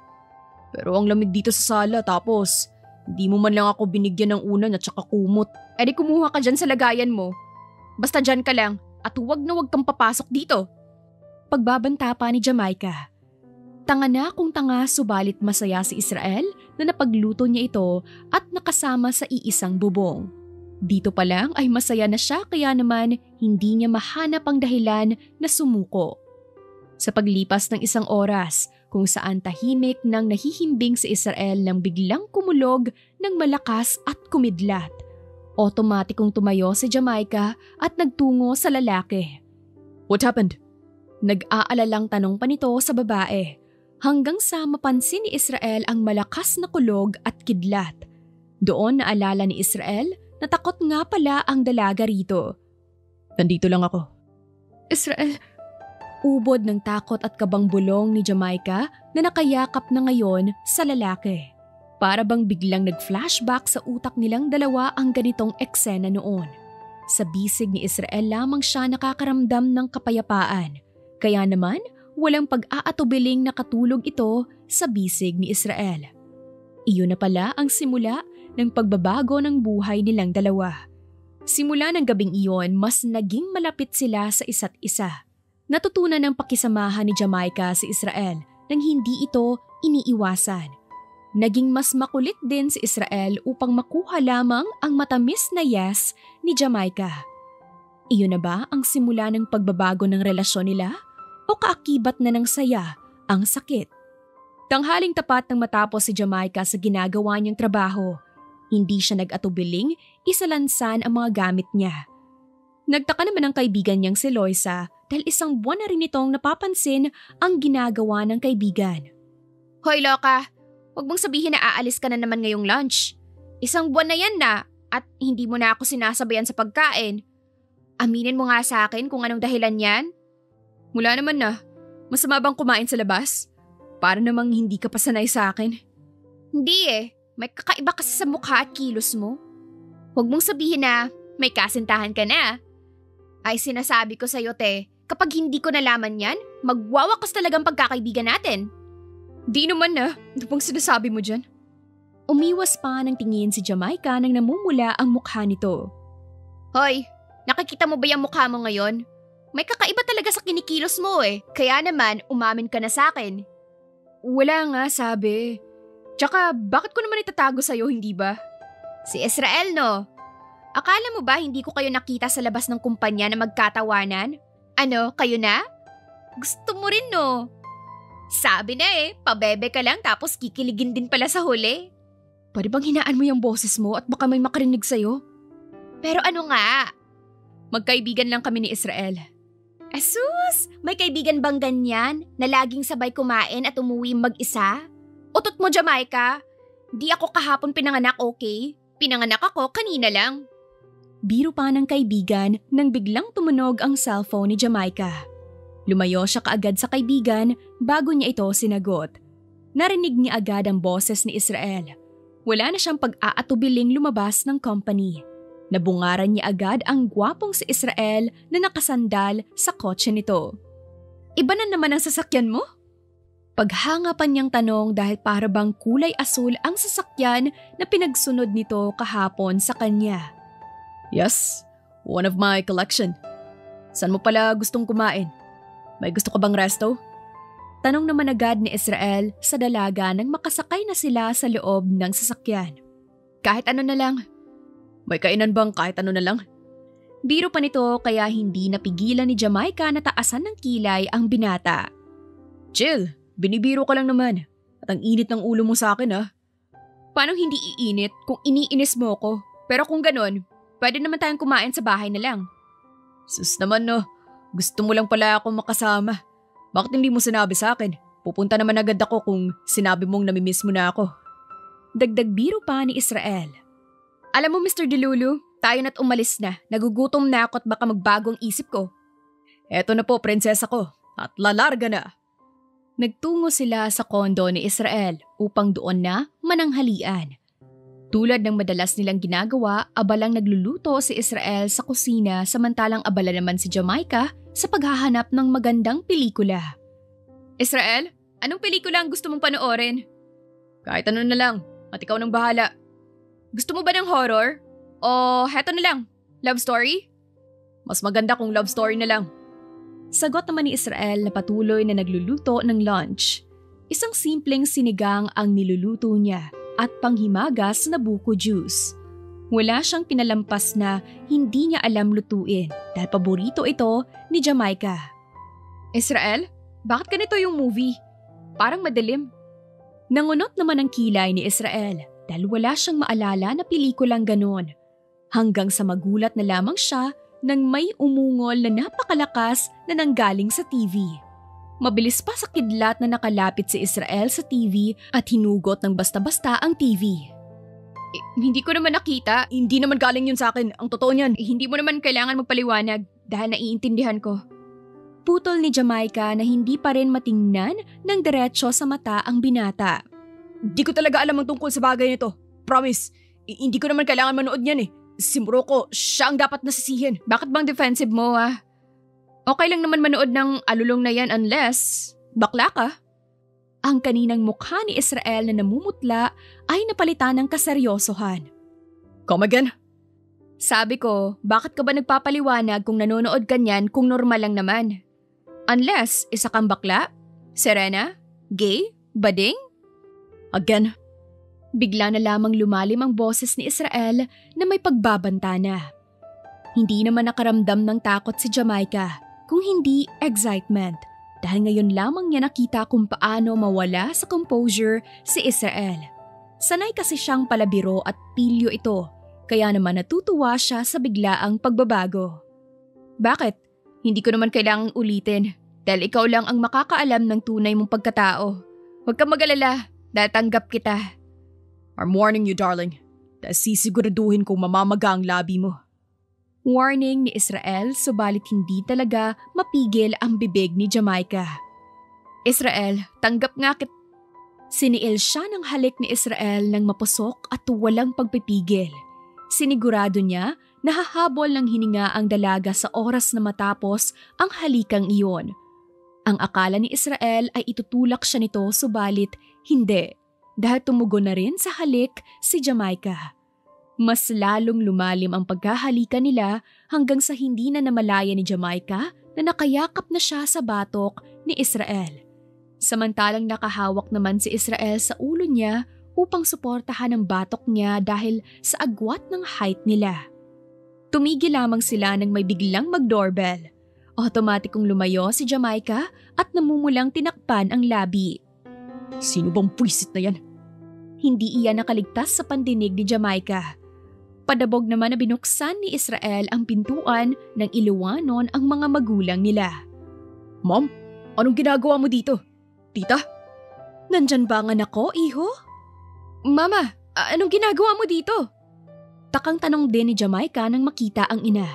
Pero ang lamig dito sa sala tapos hindi mo man lang ako binigyan ng unan at saka kumot. E di kumuha ka dyan sa lagayan mo. Basta dyan ka lang at huwag na huwag kang papasok dito. Pagbabanta pa ni Jamaica. Tanga na kung tanga subalit masaya si Israel na napagluto niya ito at nakasama sa iisang bubong. Dito pa lang ay masaya na siya kaya naman hindi niya mahanap ang dahilan na sumuko. Sa paglipas ng 1 oras, kung saan tahimik nang nahihimbing si Israel nang biglang kumulog ng malakas at kumidlat. Otomatikong tumayo si Jamaica at nagtungo sa lalaki. What happened? Nag-aalalang tanong pa nito sa babae hanggang sa mapansin ni Israel ang malakas na kulog at kidlat. Doon naalala ni Israel natakot nga pala ang dalaga rito. Nandito lang ako. Israel, ubod ng takot at kabang-bulong ni Jamaica na nakayakap na ngayon sa lalaki. Para bang biglang nag-flashback sa utak nilang dalawa ang ganitong eksena noon. Sa bisig ni Israel lamang siya nakakaramdam ng kapayapaan. Kaya naman, walang pag-aatubiling nakatulog ito sa bisig ni Israel. Iyon na pala ang simula ng pagbabago ng buhay nilang dalawa. Simula ng gabing iyon, mas naging malapit sila sa isa't isa. Natutunan ng pakisamahan ni Jamaica si Israel nang hindi ito iniiwasan. Naging mas makulit din si Israel upang makuha lamang ang matamis na yes ni Jamaica. Iyon na ba ang simula ng pagbabago ng relasyon nila? O kaakibat na ng saya ang sakit? Tanghaling tapat nang matapos si Jamaica sa ginagawa niyang trabaho, hindi siya nag-atubiling isalansan ang mga gamit niya. Nagtaka naman ang kaibigan niyang si Loisa dahil isang buwan na rin itong napapansin ang ginagawa ng kaibigan. Hoy Loka, huwag mong sabihin na aalis ka na naman ngayong lunch. Isang buwan na yan na at hindi mo na ako sinasabayan sa pagkain. Aminin mo nga sa akin kung anong dahilan yan. Mula naman na, masama bang kumain sa labas? Para namang hindi ka pa sanay sa akin. Hindi may kakaiba kasi sa mukha at kilos mo. Huwag mong sabihin na may kasintahan ka na. Ay sinasabi ko sa'yo kapag hindi ko nalaman yan, magwawakas talagang pagkakaibigan natin. Di naman na, ano pang sinasabi mo dyan? Umiwas pa ng tingin si Jamaica nang namumula ang mukha nito. Hoy, nakikita mo ba yung mukha mo ngayon? May kakaiba talaga sa kinikilos mo kaya naman umamin ka na sa akin. Wala nga sabi. Tsaka bakit ko naman itatago sa'yo, hindi ba? Si Israel no? Akala mo ba hindi ko kayo nakita sa labas ng kumpanya na magkatawanan? Ano, kayo na? Gusto mo rin no? Sabi na pabebe ka lang tapos kikiligin din pala sa huli. Pwede bang hinaan mo yung boses mo at baka may makarinig sa'yo? Pero ano nga? Magkaibigan lang kami ni Israel. Asus! May kaibigan bang ganyan na laging sabay kumain at umuwi mag-isa? Utot mo, Jamaica! Di ako kahapon pinanganak, okay? Pinanganak ako kanina lang. Biro pa ng kaibigan nang biglang tumunog ang cellphone ni Jamaica. Lumayo siya kaagad sa kaibigan bago niya ito sinagot. Narinig niya agad ang boses ni Israel. Wala na siyang pag-aatubiling lumabas ng company. Nabungaran niya agad ang gwapong si Israel na nakasandal sa kotse nito. Iba na naman ang sasakyan mo? Paghangapan niyang tanong dahil para bang kulay asul ang sasakyan na pinagsunod nito kahapon sa kanya. Yes, one of my collection. Saan mo pala gustong kumain? May gusto ka bang resto? Tanong naman agad ni Israel sa dalaga nang makasakay na sila sa loob ng sasakyan. Kahit ano na lang. May kainan bang kahit ano na lang? Biro pa nito kaya hindi napigilan ni Jamaica na taasan ng kilay ang binata. Chill, binibiro ka lang naman. At ang init ng ulo mo sa akin Paano hindi iinit kung iniinis mo ko? Pero kung ganon, pwede naman tayong kumain sa bahay na lang. Sus naman gusto mo lang pala akong makasama. Bakit hindi mo sinabi sa akin? Pupunta naman agad ako kung sinabi mong namimiss mo na ako. Dagdag biro pa ni Israel. Alam mo Mr. Delulu, tayo na't umalis na. Nagugutom na ako at baka magbago ang isip ko. Eto na po, prinsesa ko. At lalarga na. Nagtungo sila sa kondo ni Israel upang doon na mananghalian. Tulad ng madalas nilang ginagawa, abalang nagluluto si Israel sa kusina samantalang abala naman si Jamaica sa paghahanap ng magandang pelikula. Israel, anong pelikula ang gusto mong panoorin? Kahit ano na lang, at ikaw nang bahala. Gusto mo ba ng horror? O heto na lang, love story? Mas maganda kung love story na lang. Sagot naman ni Israel na patuloy na nagluluto ng lunch. Isang simpleng sinigang ang niluluto niya at panghimagas na buko juice. Wala siyang pinalampas na hindi niya alam lutuin dahil paborito ito ni Jamaica. Israel, bakit ganito yung movie? Parang madilim. Nangunot naman ang kilay ni Israel dahil wala siyang maalala na pelikulang ganon. Hanggang sa magulat na lamang siya nang may umungol na napakalakas na nanggaling sa TV. Mabilis pa sa kidlat na nakalapit si Israel sa TV at hinugot ng basta-basta ang TV. Hindi ko naman nakita. Hindi naman galing yun sa akin. Ang totoo niyan. Hindi mo naman kailangan magpaliwanag dahil naiintindihan ko. Putol ni Jamaica na hindi pa rin matingnan ng diretsyo sa mata ang binata. Di ko talaga alam ang tungkol sa bagay nito. Promise. Hindi ko naman kailangan manood niyan eh. Si Muroko, siya ang dapat nasisihin. Bakit bang defensive mo Okay lang naman manood ng alulong na yan unless bakla ka. Ang kaninang mukha ni Israel na namumutla ay napalitan ng kaseryosohan. Come again? Sabi ko, bakit ka ba nagpapaliwanag kung nanonood ka niyan kung normal lang naman? Unless isa kang bakla? Serena? Gay? Bading? Again? Bigla na lamang lumalim ang boses ni Israel na may pagbabanta na. Hindi naman nakaramdam ng takot si Jamaica, kung hindi excitement. Dahil ngayon lamang niya nakita kung paano mawala sa composure si Israel. Sanay kasi siyang palabiro at pilyo ito, kaya naman natutuwa siya sa biglaang pagbabago. Bakit? Hindi ko naman kailangang ulitin dahil ikaw lang ang makakaalam ng tunay mong pagkatao. Huwag kang mag-alala, datanggap kita. I'm warning you, darling. Dahil sisiguraduhin kong mamamaga ang labi mo. Warning ni Israel, subalit hindi talaga mapigil ang bibig ni Jamaica. Israel, tanggap nga kita. Siniil siya ng halik ni Israel ng mapusok at walang pagpipigil. Sinigurado niya na hahabol ng hininga ang dalaga sa oras na matapos ang halikang iyon. Ang akala ni Israel ay itutulak siya nito, subalit hindi, dahil tumugon na rin sa halik si Jamaica. Mas lalong lumalim ang pagkahalikan nila hanggang sa hindi na namalaya ni Jamaica na nakayakap na siya sa batok ni Israel. Samantalang nakahawak naman si Israel sa ulo niya upang suportahan ang batok niya dahil sa agwat ng height nila. Tumigil lamang sila nang may biglang mag-doorbell. Otomatikong lumayo si Jamaica at namumulang tinakpan ang labi. Sino bang puwisit na yan? Hindi iyan nakaligtas sa pandinig ni Jamaica. Padabog naman na binuksan ni Israel ang pintuan nang iliwanon ang mga magulang nila. Mom, anong ginagawa mo dito? Tita? Nandyan ba ang anak ko, iho? Mama, anong ginagawa mo dito? Takang tanong din ni Jamaica nang makita ang ina.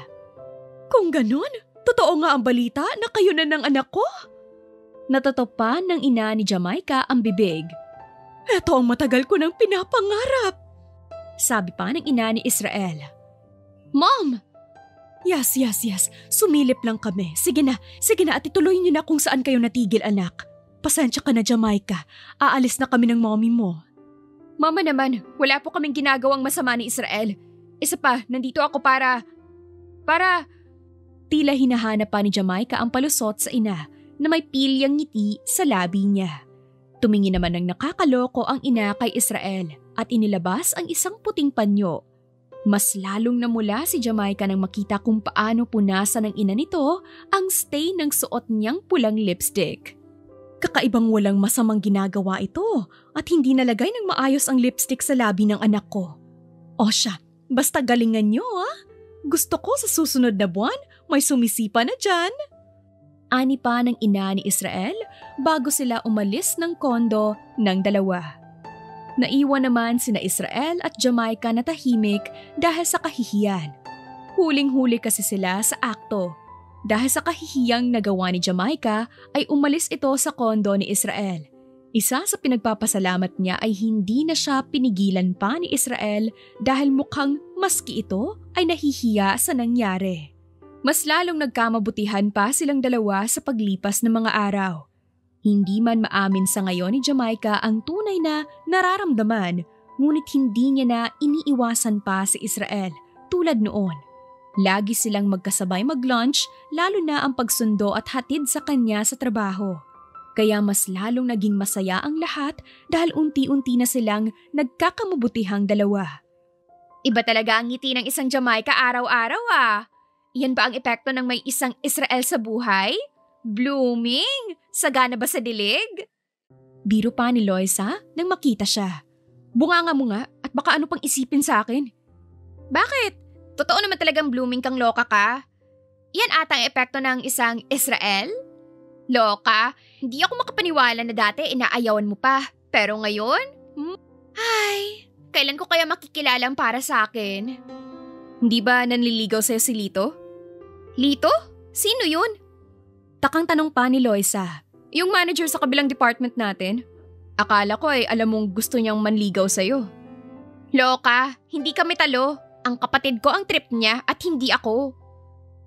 Kung ganon, totoo nga ang balita na kayo na ng anak ko? Natatopan ng ina ni Jamaica ang bibig. Ito ang matagal ko nang pinapangarap. Sabi pa ng ina ni Israel. Mom! Yes. Sumilip lang kami. Sige na at ituloy niyo na kung saan kayo natigil, anak. Pasensya ka na, Jamaica. Aalis na kami ng mommy mo. Mama naman, wala po kaming ginagawang masama ni Israel. Isa pa, nandito ako para... Tila hinahanap pa ni Jamaica ang palusot sa ina na may pilyang ngiti sa labi niya. Tumingin naman ng nakakaloko ang ina kay Israel at inilabas ang isang puting panyo. Mas lalong namula si Jamaica nang makita kung paano punasan ng ina nito ang stain ng suot niyang pulang lipstick. Kakaibang walang masamang ginagawa ito at hindi nalagay ng maayos ang lipstick sa labi ng anak ko. O siya, basta galingan niyo Gusto ko sa susunod na buwan may sumisipa na dyan. Ani pa ng ina ni Israel bago sila umalis ng kondo ng dalawa. Naiwan naman sina Israel at Jamaica na tahimik dahil sa kahihiyan. Huling-huli kasi sila sa akto. Dahil sa kahihiyang nagawa ni Jamaica ay umalis ito sa kondo ni Israel. Isa sa pinagpapasalamat niya ay hindi na siya pinigilan pa ni Israel dahil mukhang maski ito ay nahihiya sa nangyari. Mas lalong nagkamabutihan pa silang dalawa sa paglipas ng mga araw. Hindi man maamin sa ngayon ni Jamaica ang tunay na nararamdaman, ngunit hindi niya na iniiwasan pa si Israel tulad noon. Lagi silang magkasabay mag-lunch, lalo na ang pagsundo at hatid sa kanya sa trabaho. Kaya mas lalong naging masaya ang lahat dahil unti-unti na silang nagkakamabutihang dalawa. Iba talaga ang ngiti ng isang Jamaica araw-araw Iyan ba ang epekto ng may isang Israel sa buhay? Blooming? Sagana ba sa dilig? Biro pa ni Loisa nang makita siya. Bunganga mo nga at baka ano pang isipin sa akin. Bakit? Totoo naman talagang blooming kang loka ka? Iyan ata ang epekto ng isang Israel? Loka, hindi ako makapaniwala na dati inaayawan mo pa. Pero ngayon? Ay, Kailan ko kaya makikilalang para sa akin? Hindi ba nanliligaw sa'yo si Lito? Lito? Sino yun? Takang tanong pa ni Loisa. Yung manager sa kabilang department natin. Akala ko ay alam mong gusto niyang manligaw sa'yo. Loka, hindi kami talo. Ang kapatid ko ang trip niya at hindi ako.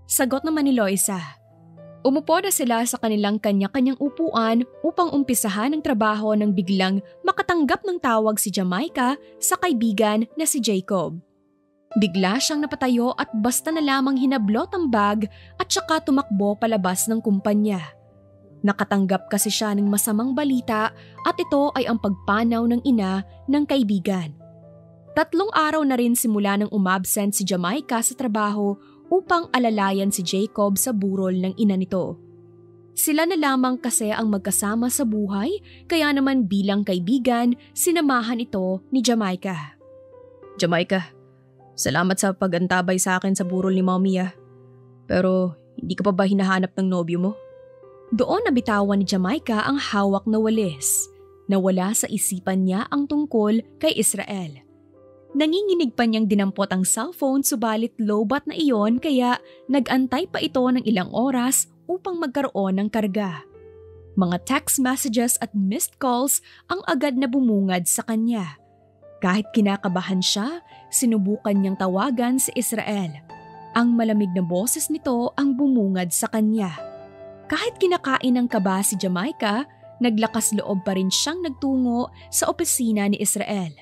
Sagot naman ni Loisa. Umupo na sila sa kanilang kanya-kanyang upuan upang umpisahan ang trabaho nang biglang makatanggap ng tawag si Jamaica sa kaibigan na si Jacob. Bigla siyang napatayo at basta na lamang hinablot ang bag at saka tumakbo palabas ng kumpanya. Nakatanggap kasi siya ng masamang balita at ito ay ang pagpanaw ng ina ng kaibigan. 3 araw na rin simula nang umabsent si Jamaica sa trabaho upang alalayan si Jacob sa burol ng ina nito. Sila na lamang kasi ang magkasama sa buhay kaya naman bilang kaibigan sinamahan ito ni Jamaica. Jamaica, salamat sa pag-antabay sa akin sa burol ni Mommy Pero hindi ka pa ba hinahanap ng nobyo mo? Doon nabitawan ni Jamaica ang hawak na walis. Nawala sa isipan niya ang tungkol kay Israel. Nanginginig pa niyang dinampot ang cellphone subalit lowbat na iyon kaya nag-antay pa ito ng ilang oras upang magkaroon ng karga. Mga text messages at missed calls ang agad na bumungad sa kanya. Kahit kinakabahan siya, sinubukan niyang tawagan si Israel. Ang malamig na boses nito ang bumungad sa kanya. Kahit kinakain ng kaba si Jamaica, naglakas loob pa rin siyang nagtungo sa opisina ni Israel.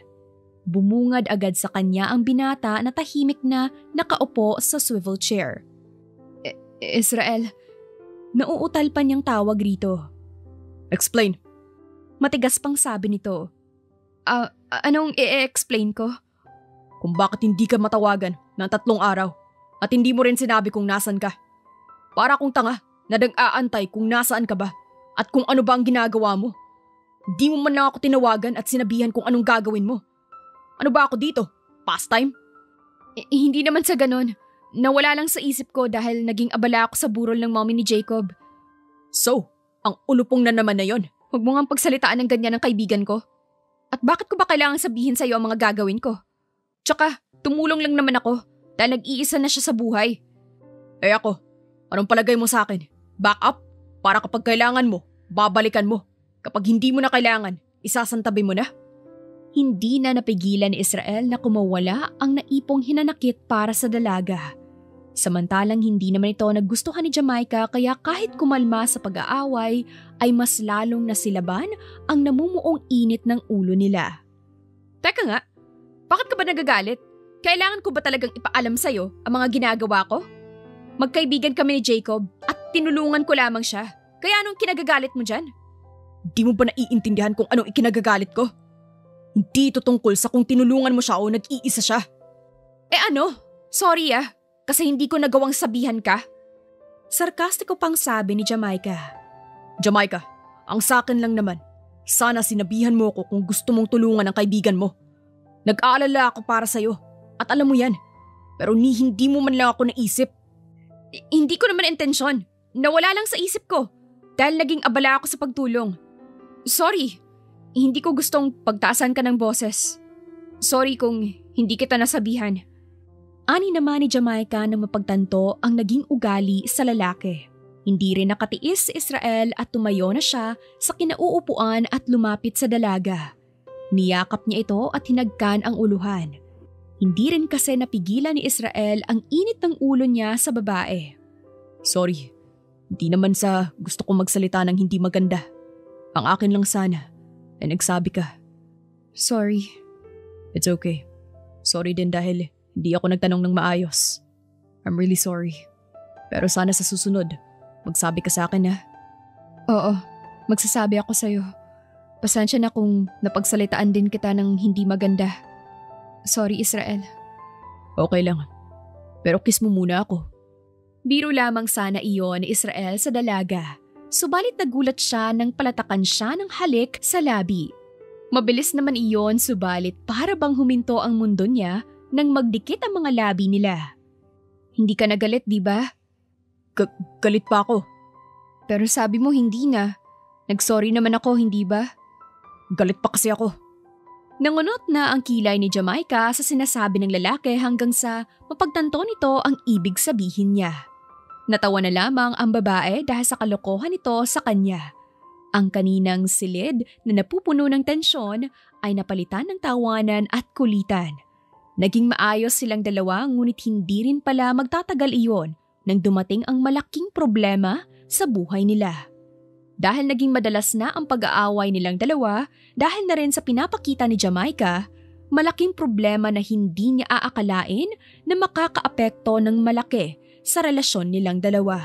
Bumungad agad sa kanya ang binata na tahimik na nakaupo sa swivel chair. Israel, nauutal pa niyang tawag rito. Explain. Matigas pang sabi nito. Anong i-explain ko? Kung bakit hindi ka matawagan ng 3 araw at hindi mo rin sinabi kung nasan ka. Para kung tanga na nag-aantay kung nasaan ka ba at kung ano ba ang ginagawa mo. Di mo man lang ako tinawagan at sinabihan kung anong gagawin mo. Ano ba ako dito? Pastime? Hindi naman sa ganon. Nawala lang sa isip ko dahil naging abala ako sa burol ng mommy ni Jacob. So, ang ulupong na naman na yon. Huwag mo nga pagsalitaan ng ganyan ng kaibigan ko. At bakit ko ba kailangang sabihin sa iyo ang mga gagawin ko? Tsaka, tumulong lang naman ako dahil nag-iisa na siya sa buhay. Eh ako, anong palagay mo sa akin? Back up? Para kapag kailangan mo, babalikan mo. Kapag hindi mo na kailangan, isasantabi mo na. Hindi na napigilan ni Israel na kumawala ang naipong hinanakit para sa dalaga. Samantalang hindi naman ito nagustuhan ni Jamaica kaya kahit kumalma sa pag-aaway ay mas lalong nasilaban ang namumuong init ng ulo nila. Teka nga, bakit ka ba nagagalit? Kailangan ko ba talagang ipaalam sa'yo ang mga ginagawa ko? Magkaibigan kami ni Jacob at tinulungan ko lamang siya. Kaya anong kinagagalit mo dyan? Di mo ba naiintindihan kung anong ikinagagalit ko? Hindi ito tungkol sa kung tinulungan mo siya o nag-iisa siya. Ano? Sorry kasi hindi ko nagawang sabihan ka. Sarkastiko pang sabi ni Jamaica. Jamaica, ang sakin lang naman, sana sinabihan mo ko kung gusto mong tulungan ang kaibigan mo. Nag-aalala ako para sa'yo at alam mo yan, pero hindi mo man lang ako naisip. Hindi ko naman intensyon, nawala lang sa isip ko dahil naging abala ako sa pagtulong. Sorry. Hindi ko gustong pagtaasan ka ng boses. Sorry kung hindi kita nasabihan. Ani naman ni Jamaica na mapagtanto ang naging ugali sa lalaki. Hindi rin nakatiis si Israel at tumayo na siya sa kinauupuan at lumapit sa dalaga. Niyakap niya ito at hinagkan ang uluhan. Hindi rin kasi napigilan ni Israel ang init ng ulo niya sa babae. Sorry, hindi naman sa gusto kong magsalita ng hindi maganda. Ang akin lang sana. Nagsabi ka. Sorry. It's okay. Sorry din dahil hindi ako nagtanong ng maayos. I'm really sorry. Pero sana sa susunod, magsabi ka sa akin Oo, magsasabi ako sa'yo. Pasensya na kung napagsalitaan din kita ng hindi maganda. Sorry, Israel. Okay lang. Pero kiss mo muna ako. Biro lamang sana iyon ni Israel sa dalaga. Subalit nagulat siya nang palatakan siya ng halik sa labi. Mabilis naman iyon subalit para bang huminto ang mundo niya nang magdikit ang mga labi nila. Hindi ka nagalit, di ba? Galit pa ako. Pero sabi mo hindi na. Nagsorry naman ako, hindi ba? Galit pa kasi ako. Nangunot na ang kilay ni Jamaica sa sinasabi ng lalaki hanggang sa mapagtanto nito ang ibig sabihin niya. Natawa na lamang ang babae dahil sa kalokohan nito sa kanya. Ang kaninang silid na napupuno ng tensyon ay napalitan ng tawanan at kulitan. Naging maayos silang dalawa ngunit hindi rin pala magtatagal iyon nang dumating ang malaking problema sa buhay nila. Dahil naging madalas na ang pag-aaway nilang dalawa, dahil na rin sa pinapakita ni Jamaica, malaking problema na hindi niya aakalain na makakaapekto ng malaki sa relasyon nilang dalawa.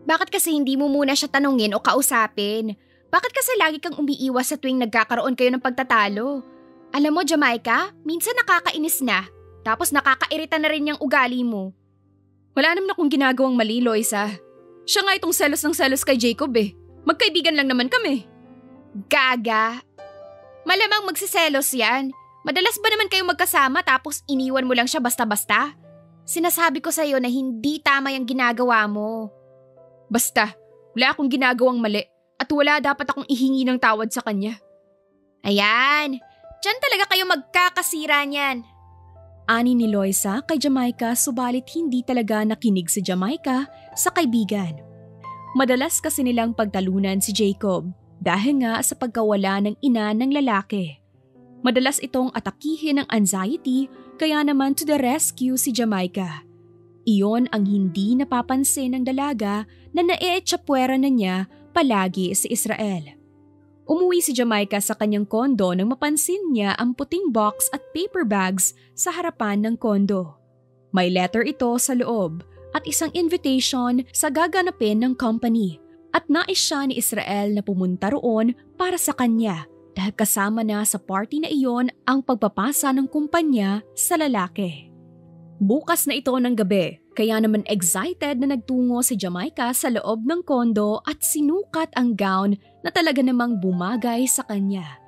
Bakit kasi hindi mo muna siya tanungin o kausapin? Bakit kasi lagi kang umiiwas sa tuwing nagkakaroon kayo ng pagtatalo? Alam mo, Jamaica, minsan nakakainis na, tapos nakakairita na rin yung ugali mo. Wala naman akong ginagawang mali, Loisa. Siya nga itong selos ng selos kay Jacob eh. Magkaibigan lang naman kami. Gaga. Malamang magsiselos yan. Madalas ba naman kayo magkasama tapos iniwan mo lang siya basta-basta? Sinasabi ko sa'yo na hindi tama yung ginagawa mo. Basta, wala akong ginagawang mali at wala dapat akong ihingi ng tawad sa kanya. Ayan, diyan talaga kayo magkakasira niyan. Ani ni Loisa kay Jamaica subalit hindi talaga nakinig si Jamaica sa kaibigan. Madalas kasi nilang pagtalunan si Jacob dahil nga sa pagkawala ng ina ng lalaki. Madalas itong atakihin ng anxiety kaya naman to the rescue si Jamaica. Iyon ang hindi napapansin ng dalaga na naeetsapwera na niya palagi sa Israel. Umuwi si Jamaica sa kanyang kondo nang mapansin niya ang puting box at paper bags sa harapan ng kondo. May letter ito sa loob at isang invitation sa gaganapin ng company at nais siya ni Israel na pumunta roon para sa kanya dahil kasama na sa party na iyon ang pagpapasa ng kumpanya sa lalaki. Bukas na ito ng gabi, kaya naman excited na nagtungo si Jamaica sa loob ng kondo at sinukat ang gown na talaga namang bumagay sa kanya.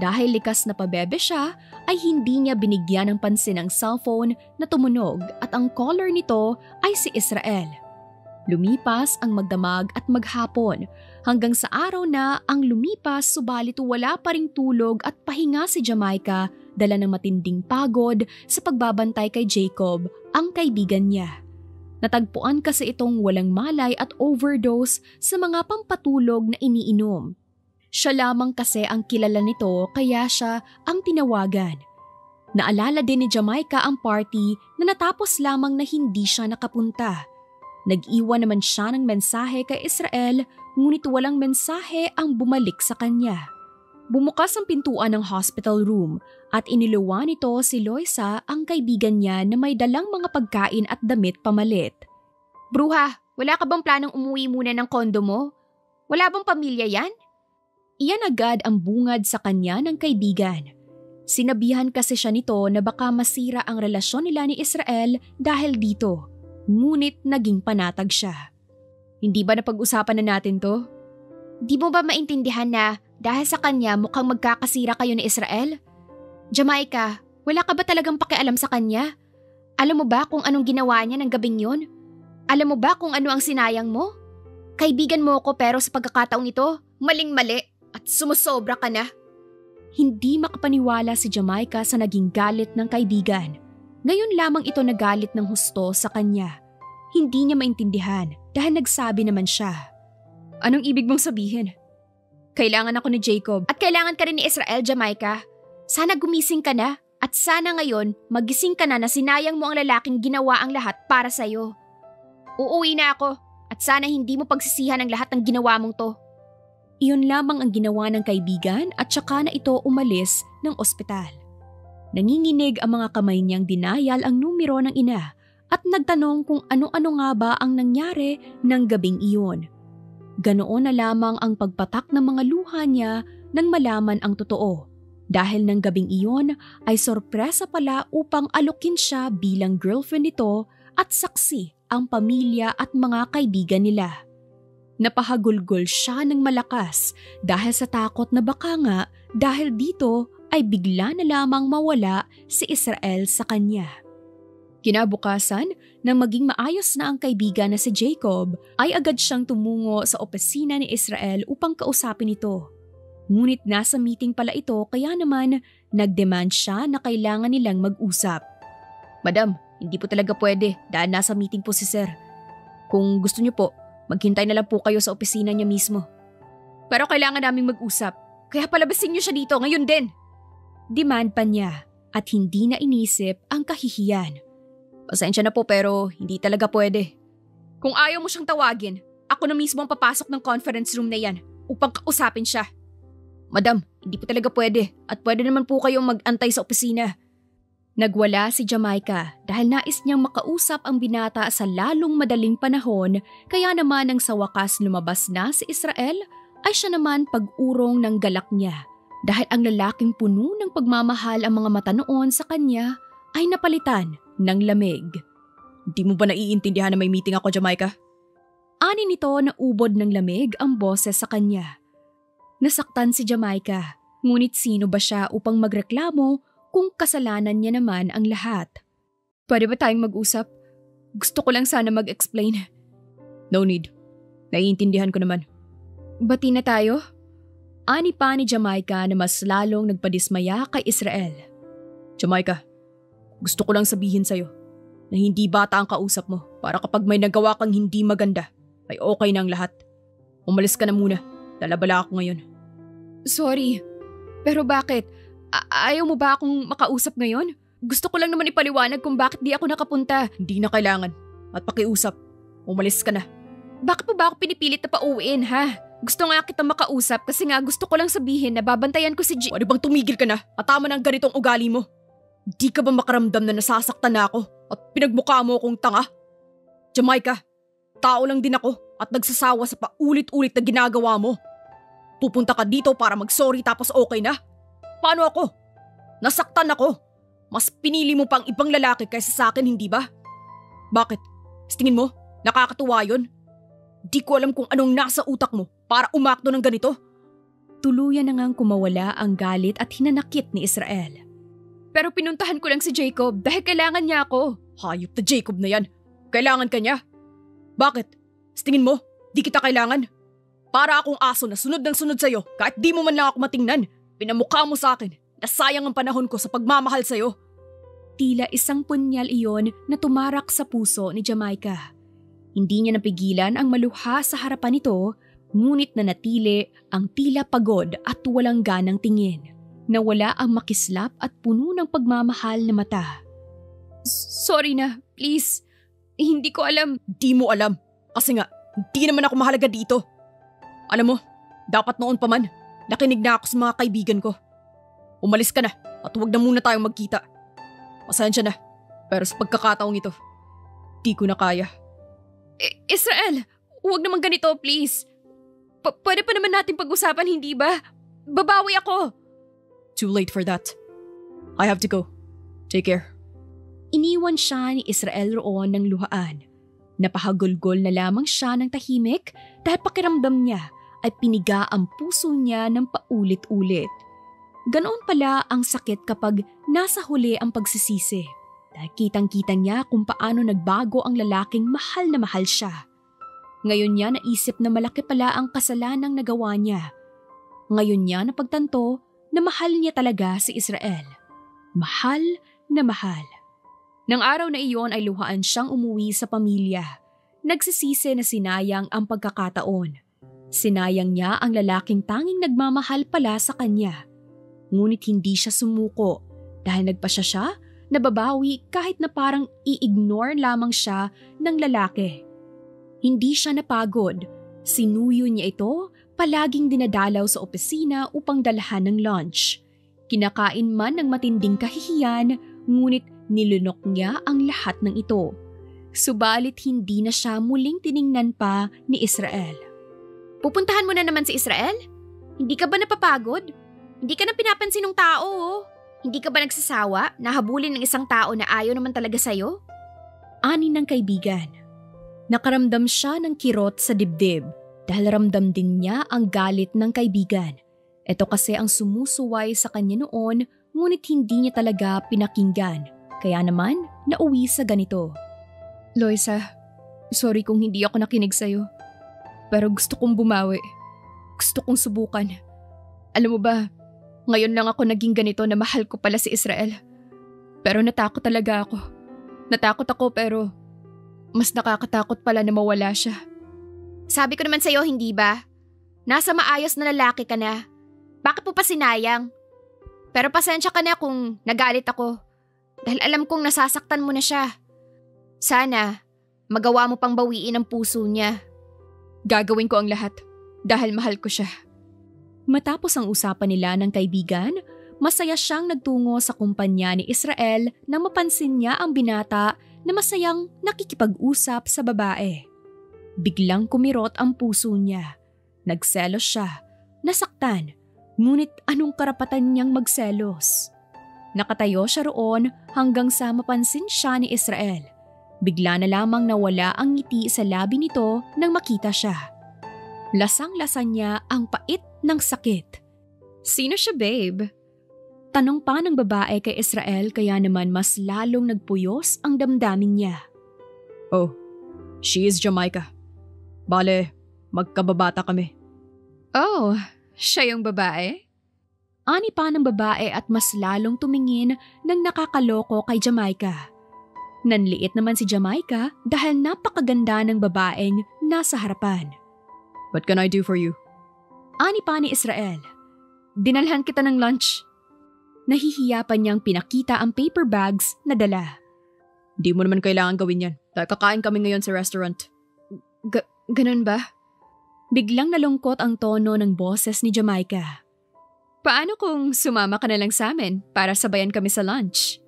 Dahil likas na pabebe siya, ay hindi niya binigyan ng pansin ang cellphone na tumunog at ang caller nito ay si Israel. Lumipas ang magdamag at maghapon hanggang sa araw na ang lumipas subalit wala pa ring tulog at pahinga si Jamaica dala ng matinding pagod sa pagbabantay kay Jacob, ang kaibigan niya. Natagpuan kasi itong walang malay at overdose sa mga pampatulog na iniinom. Siya lamang kasi ang kilala nito kaya siya ang tinawagan. Naalala din ni Jamaica ang party na natapos lamang na hindi siya nakapunta. Nag-iwan naman siya ng mensahe kay Israel ngunit walang mensahe ang bumalik sa kanya. Bumukas ang pintuan ng hospital room at iniluwa nito si Loisa ang kaibigan niya na may dalang mga pagkain at damit pamalit. Bruha, wala ka bang planong umuwi muna ng kondo mo? Wala bang pamilya yan? Iyan agad ang bungad sa kanya ng kaibigan. Sinabihan kasi siya nito na baka masira ang relasyon nila ni Israel dahil dito, ngunit naging panatag siya. Hindi ba napag-usapan na natin to? Di mo ba maintindihan na dahil sa kanya mukhang magkakasira kayo ni Israel? Jamaica, wala ka ba talagang pakialam sa kanya? Alam mo ba kung anong ginawa niya ng gabing yun? Alam mo ba kung ano ang sinayang mo? Kaibigan mo ako pero sa pagkakataong ito, maling-mali at sumusobra ka na. Hindi makapaniwala si Jamaica sa naging galit ng kaibigan. Ngayon lamang ito nagalit ng husto sa kanya. Hindi niya maintindihan dahil nagsabi naman siya. Anong ibig mong sabihin? Kailangan ako ni Jacob. At kailangan ka rin ni Israel, Jamaica. Sana gumising ka na at sana ngayon magising ka na sinayang mo ang lalaking ginawa ang lahat para sa'yo. Uuwi na ako at sana hindi mo pagsisihan ang lahat ng ginawa mong to. Iyon lamang ang ginawa ng kaibigan at saka na ito umalis ng ospital. Nanginginig ang mga kamay niyang dinayal ang numero ng ina at nagtanong kung ano-ano nga ba ang nangyari ng gabing iyon. Ganoon na lamang ang pagpatak ng mga luha niya nang malaman ang totoo. Dahil ng gabing iyon ay sorpresa pala upang alukin siya bilang girlfriend nito at saksi ang pamilya at mga kaibigan nila. Napahagulgol siya ng malakas dahil sa takot na baka nga dahil dito ay bigla na lamang mawala si Israel sa kanya. Kinabukasan, nang maging maayos na ang kaibigan na si Jacob, ay agad siyang tumungo sa opisina ni Israel upang kausapin ito. Ngunit nasa meeting pala ito kaya naman Nagdemand siya na kailangan nilang mag-usap. Madam, hindi po talaga pwede dahil nasa meeting po si sir. Kung gusto niyo po, maghintay na lang po kayo sa opisina niya mismo. Pero kailangan naming mag-usap. Kaya palabasin niyo siya dito ngayon din. Demand pa niya at hindi na inisip ang kahihiyan. Pasensya na po pero hindi talaga pwede. Kung ayaw mo siyang tawagin, ako na mismo ang papasok ng conference room na yan upang kausapin siya. Madam, hindi po talaga pwede at pwede naman po kayong mag-antay sa opisina. Nagwala si Jamaica dahil nais niyang makausap ang binata sa lalong madaling panahon, kaya naman nang sa wakas lumabas na si Israel ay siya naman pag-urong ng galak niya dahil ang lalaking puno ng pagmamahal ang mga mata noon sa kanya ay napalitan ng lamig. Di mo ba naiintindihan na may meeting ako, Jamaica? Ani nito na ubod ng lamig ang boses sa kanya. Nasaktan si Jamaica, ngunit sino ba siya upang magreklamo kung kasalanan niya naman ang lahat? Pwede ba tayong mag-usap? Gusto ko lang sana mag-explain. No need. Naiintindihan ko naman. Bati na tayo? Ani pa ni Jamaica na mas lalong nagpadismaya kay Israel. Jamaica, gusto ko lang sabihin sa'yo na hindi bata ang kausap mo para kapag may nagawa kang hindi maganda ay okay na ang lahat. Umalis ka na muna. Dalabala ako ngayon. Sorry, pero bakit? Ayaw mo ba akong makausap ngayon? Gusto ko lang naman ipaliwanag kung bakit di ako nakapunta. Hindi na kailangan. At pakiusap, umalis ka na. Bakit pa ba ako pinipilit na pauwiin, ha? Gusto nga kita makausap kasi nga gusto ko lang sabihin na babantayan ko si Pwede bang tumigil ka na at tama ng ganitong ugali mo? Di ka ba makaramdam na nasasaktan na ako at pinagmukha mo akong tanga? Jamaica, tao lang din ako at nagsasawa sa paulit-ulit na ginagawa mo. Pupunta ka dito para mag-sorry tapos okay na? Paano ako? Nasaktan ako. Mas pinili mo pang ibang lalaki kaysa sa akin, hindi ba? Bakit? Sa tingin mo, nakakatuwa yun? Di ko alam kung anong nasa utak mo para umakto ng ganito. Tuluyan na ngang kumawala ang galit at hinanakit ni Israel. Pero pinuntahan ko lang si Jacob dahil kailangan niya ako. Hayop na Jacob na yan. Kailangan ka niya. Bakit? Sa tingin mo, di kita kailangan? Para akong aso na sunod ng sunod sa'yo kahit di mo man lang ako matingnan. Pinamukha mo sa akin na sayang ang panahon ko sa pagmamahal sa'yo. Tila isang punyal iyon na tumarak sa puso ni Jamaica. Hindi niya napigilan ang maluha sa harapan nito, ngunit nanatili ang tila pagod at walang ganang tingin. Nawala ang makislap at puno ng pagmamahal na mata. Sorry na, please. Hindi ko alam. Di mo alam. Kasi nga, hindi naman ako mahalaga dito. Alam mo, dapat noon pa man, nakinig na ako sa mga kaibigan ko. Umalis ka na at huwag na muna tayong magkita. Pasensya na, pero sa pagkakataong ito, di ko na kaya. Israel, huwag naman ganito, please. Pwede pa naman natin pag-usapan, hindi ba? Babawi ako. Too late for that. I have to go. Take care. Iniwan siya ni Israel roon ng luhaan. Napahagulgol na lamang siya ng tahimik dahil pakiramdam niya ay piniga ang puso niya ng paulit-ulit. Ganoon pala ang sakit kapag nasa huli ang pagsisisi. Dahil kitang-kita niya kung paano nagbago ang lalaking mahal na mahal siya. Ngayon niya naisip na malaki pala ang kasalanang nagawa niya. Ngayon niya napagtanto na mahal niya talaga si Israel. Mahal na mahal. Nang araw na iyon ay luhaan siyang umuwi sa pamilya. Nagsisisi na sinayang ang pagkakataon. Sinayang niya ang lalaking tanging nagmamahal pala sa kanya. Ngunit hindi siya sumuko dahil nagpasya siya na babawi kahit na parang i-ignore lamang siya ng lalaki. Hindi siya napagod. Sinuyo niya ito, palaging dinadalaw sa opisina upang dalhan ng lunch. Kinakain man ng matinding kahihiyan, ngunit nilunok niya ang lahat ng ito. Subalit hindi na siya muling tiningnan pa ni Israel. Pupuntahan mo na naman si Israel? Hindi ka ba napapagod? Hindi ka na pinapansin ng tao, oh. Hindi ka ba nagsasawa na habulin ng isang tao na ayaw naman talaga sa'yo? Ani ng kaibigan. Nakaramdam siya ng kirot sa dibdib dahil ramdam din niya ang galit ng kaibigan. Ito kasi ang sumusuway sa kanya noon, ngunit hindi niya talaga pinakinggan. Kaya naman, nauwi sa ganito. Loisa, sorry kung hindi ako nakinig sa'yo. Pero gusto kong bumawi. Gusto kong subukan. Alam mo ba, Ngayon lang ako naging ganito na mahal ko pala si Israel. Pero natakot talaga ako. Natakot ako pero mas nakakatakot pala na mawala siya. Sabi ko naman sa'yo, hindi ba? Nasa maayos na lalaki ka na. Bakit mo pa sinayang? Pero pasensya ka na kung nagalit ako. Dahil alam kong nasasaktan mo na siya. Sana, magawa mo pang bawiin ang puso niya. Gagawin ko ang lahat dahil mahal ko siya. Matapos ang usapan nila ng kaibigan, masaya siyang nagtungo sa kumpanya ni Israel nang mapansin niya ang binata na masayang nakikipag-usap sa babae. Biglang kumirot ang puso niya. Nagselos siya, nasaktan, ngunit anong karapatan niyang magselos? Nakatayo siya roon hanggang sa mapansin siya ni Israel. Bigla na lamang nawala ang ngiti sa labi nito nang makita siya. Lasang-lasa niya ang pait ng sakit. Sino siya, babe? Tanong pa ng babae kay Israel kaya naman mas lalong nagpuyos ang damdamin niya. Oh, she is Jamaica. Bale, magkababata kami. Oh, siya yung babae? Ani pa ng babae at mas lalong tumingin ng nakakaloko kay Jamaica. Nanliit naman si Jamaica dahil napakaganda ng babaeng nasa harapan. What can I do for you? Ani pa ni Israel. Dinalhan kita ng lunch. Nahihiya pa niyang pinakita ang paper bags na dala. Di mo naman kailangan gawin yan dahil kakain kami ngayon sa restaurant. Ganun ba? Biglang nalungkot ang tono ng boses ni Jamaica. Paano kung sumama ka na lang sa amin para sabayan kami sa lunch?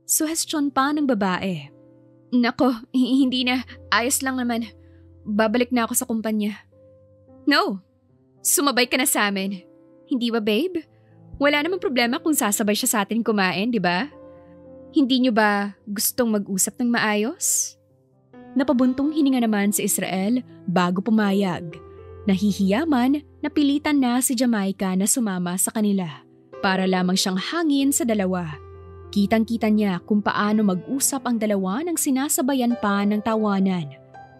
Suhestyon pa ng babae. Nako, hindi na. Ayos lang naman. Babalik na ako sa kumpanya. No, sumabay ka na sa amin. Hindi ba, babe? Wala namang problema kung sasabay siya sa atin kumain, di ba? Hindi niyo ba gustong mag-usap ng maayos? Napabuntong hininga naman si Israel bago pumayag. Nahihiya man, napilitan na si Jamaica na sumama sa kanila para lamang siyang hangin sa dalawa. Kitang-kita niya kung paano mag-usap ang dalawa nang sinasabayan pa ng tawanan,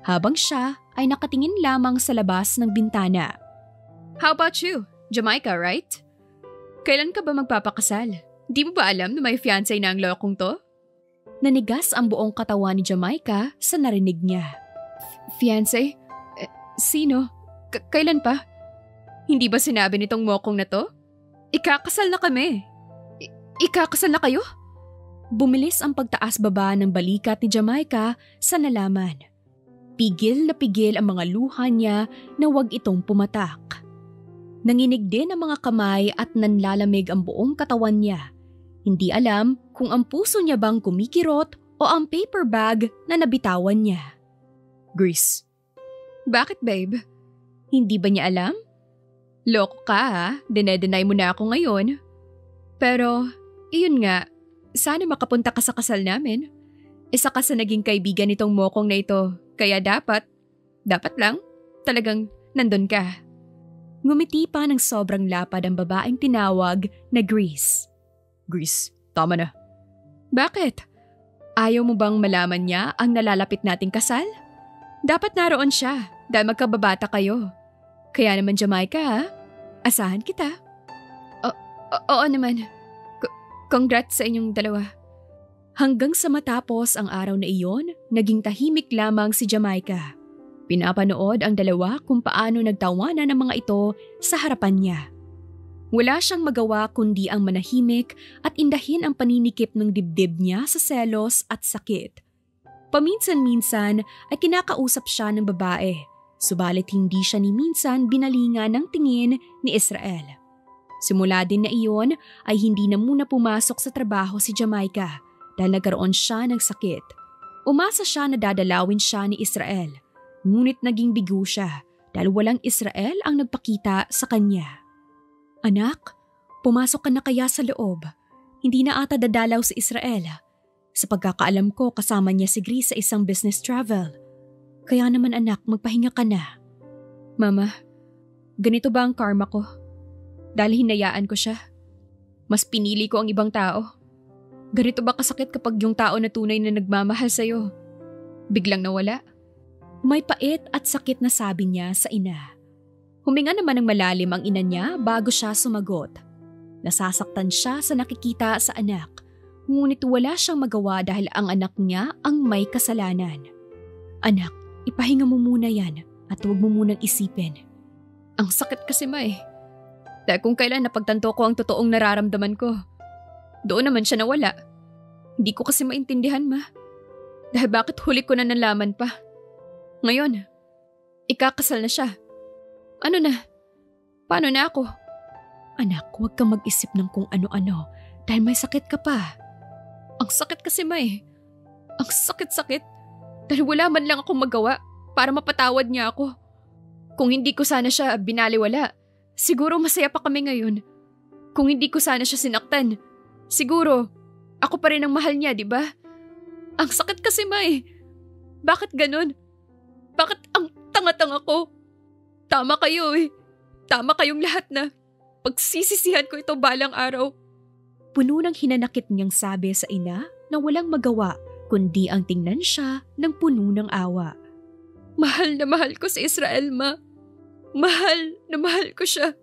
habang siya ay nakatingin lamang sa labas ng bintana. How about you, Jamaica, right? Kailan ka ba magpapakasal? Di mo ba alam na may fiancé na ang lokong to? Nanigas ang buong katawan ni Jamaica sa narinig niya. Fiancé? Sino? Kailan pa? Hindi ba sinabi nitong mokong na to? Ikakasal na kami. Ikakasal na kayo? Bumilis ang pagtaas-baba ng balikat ni Jamaica sa nalaman. Pigil na pigil ang mga luha niya na huwag itong pumatak. Nanginig din ang mga kamay at nanlalamig ang buong katawan niya. Hindi alam kung ang puso niya bang kumikirot o ang paper bag na nabitawan niya. Grease. Bakit, babe? Hindi ba niya alam? Loko ka ha, dinedenay mo na ako ngayon. Pero, iyon nga, sana makapunta ka sa kasal namin. Isa ka sa naging kaibigan nitong mokong na ito, kaya dapat lang, talagang nandun ka. Ngumiti pa ng sobrang lapad ang babaeng tinawag na Grease. Grease, tama na. Bakit? Ayaw mo bang malaman niya ang nalalapit nating kasal? Dapat naroon siya dahil magkababata kayo. Kaya naman Jamaica ha, asahan kita. Oo naman. Congrats sa inyong dalawa. Hanggang sa matapos ang araw na iyon, naging tahimik lamang si Jamaica. Pinapanood ang dalawa kung paano nagtawanan ng mga ito sa harapan niya. Wala siyang magawa kundi ang manahimik at indahin ang paninikip ng dibdib niya sa selos at sakit. Paminsan-minsan ay kinakausap siya ng babae, subalit hindi siya ni minsan binalingan ng tingin ni Israel. Simula din na iyon ay hindi na muna pumasok sa trabaho si Jamaica dahil nagkaroon siya ng sakit. Umasa siya na dadalawin siya ni Israel, ngunit naging bigo siya dahil walang Israel ang nagpakita sa kanya. Anak, pumasok ka na kaya sa loob. Hindi na ata dadalaw si Israel. Sa pagkakaalam ko kasama niya si Grease sa isang business travel. Kaya naman anak, magpahinga ka na. Mama, ganito ba ang karma ko? Dahil hinayaan ko siya. Mas pinili ko ang ibang tao. Ganito ba kasakit kapag yung tao na tunay na nagmamahal sa'yo biglang nawala? May pait at sakit na sabi niya sa ina. Huminga naman ng malalim ang ina niya bago siya sumagot. Nasasaktan siya sa nakikita sa anak, ngunit wala siyang magawa dahil ang anak niya ang may kasalanan. Anak, ipahinga mo muna yan at huwag mo munang isipin. Ang sakit kasi ma eh. Dahil kung kailan napagtanto ko ang totoong nararamdaman ko, doon naman siya nawala. Hindi ko kasi maintindihan ma. Dahil bakit huli ko na nalaman pa? Ngayon, ikakasal na siya. Ano na? Paano na ako? Anak, huwag kang mag-isip ng kung ano-ano dahil may sakit ka pa. Ang sakit kasi ma eh. Ang sakit-sakit. Dahil wala man lang akong magawa para mapatawad niya ako. Kung hindi ko sana siya binaliwala, siguro masaya pa kami ngayon. Kung hindi ko sana siya sinaktan, siguro ako pa rin ang mahal niya, di ba? Ang sakit kasi ma eh. Bakit ganun? Bakit ang tanga-tanga ko? Tama kayo eh. Tama kayong lahat na pagsisisihan ko ito balang araw. Puno ng hinanakit niyang sabi sa ina na walang magawa kundi ang tingnan siya ng puno ng awa. Mahal na mahal ko si Israel, ma. Mahal na mahal ko siya.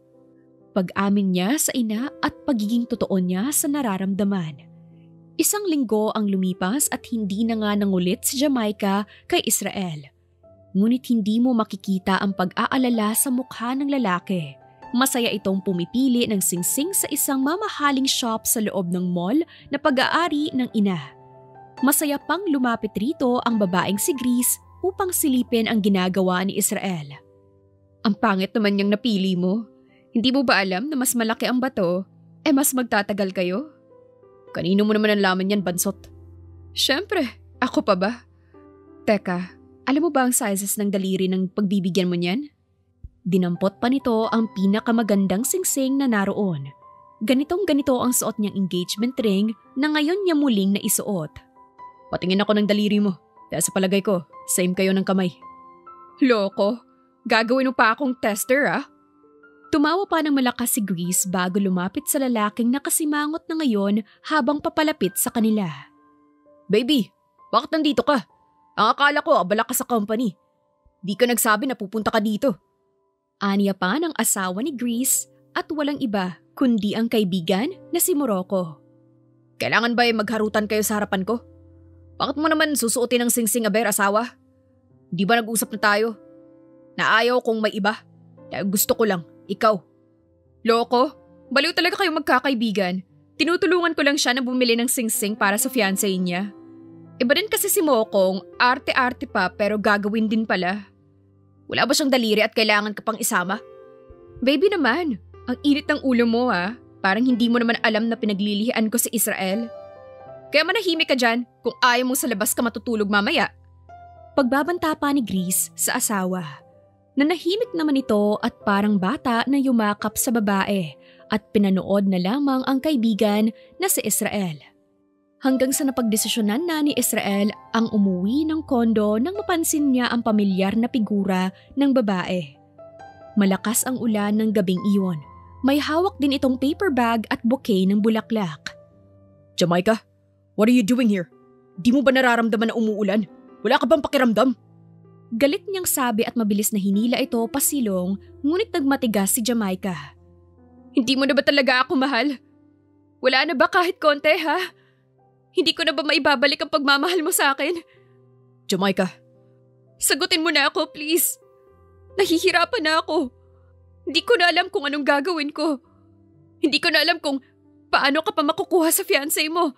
Pag-amin niya sa ina at pagiging totoo niya sa nararamdaman. Isang linggo ang lumipas at hindi na nga nangulit si Jamaica kay Israel. Ngunit hindi mo makikita ang pag-aalala sa mukha ng lalaki. Masaya itong pumipili ng singsing sa isang mamahaling shop sa loob ng mall na pag-aari ng ina. Masaya pang lumapit rito ang babaeng si Grace upang silipin ang ginagawa ni Israel. Ang pangit naman niyang napili mo. Hindi mo ba alam na mas malaki ang bato, mas magtatagal kayo? Kanino mo naman ang laman yan, bansot? Siyempre, ako pa ba? Teka, alam mo ba ang sizes ng daliri ng pagbibigyan mo niyan? Dinampot pa nito ang pinakamagandang singsing na naroon. Ganitong-ganito ang suot niyang engagement ring na ngayon niya muling naisuot. Patingin ako ng daliri mo, dahil sa palagay ko, same kayo ng kamay. Loko, gagawin mo pa akong tester ah? Tumawa pa ng malakas si Grace bago lumapit sa lalaking nakasimangot na ngayon habang papalapit sa kanila. Baby, bakit nandito ka? Ang akala ko abala ka sa company. Di ka nagsabi na pupunta ka dito. Aniya pa ng asawa ni Grace at walang iba kundi ang kaibigan na si Morocco. Kailangan ba magharutan kayo sa harapan ko? Bakit mo naman susuotin ng singsing aber, asawa? Di ba nag-usap na tayo? Na ayaw kong may iba? Dahil gusto ko lang, ikaw. Loko, baliw talaga kayong magkakaibigan. Tinutulungan ko lang siya na bumili ng singsing para sa fiancé niya. Iba din kasi si Mokong, arte-arte pa pero gagawin din pala. Wala ba siyang daliri at kailangan ka pang isama? Baby naman, ang init ng ulo mo ah. Parang hindi mo naman alam na pinaglilihian ko si Israel. Kaya manahimik ka dyan kung ayaw mo sa labas ka matutulog mamaya. Pagbabanta pa ni Grace sa asawa. Nanahimik naman ito at parang bata na yumakap sa babae at pinanood na lamang ang kaibigan na si Israel. Hanggang sa napagdesisyonan na ni Israel ang umuwi ng kondo nang mapansin niya ang pamilyar na figura ng babae. Malakas ang ulan ng gabing iyon. May hawak din itong paper bag at bouquet ng bulaklak. Jamaica, what are you doing here? Di mo ba nararamdaman na umuulan? Wala ka bang pakiramdam? Galit niyang sabi at mabilis na hinila ito pasilong ngunit nagmatigas si Jamaica. Hindi mo na ba talaga ako mahal? Wala na ba kahit konti ha? Hindi ko na ba maibabalik ang pagmamahal mo sa akin? Jamaica, sagutin mo na ako please. Nahihirapan na ako. Hindi ko na alam kung anong gagawin ko. Hindi ko na alam kung paano ka pa makukuha sa fiancé mo.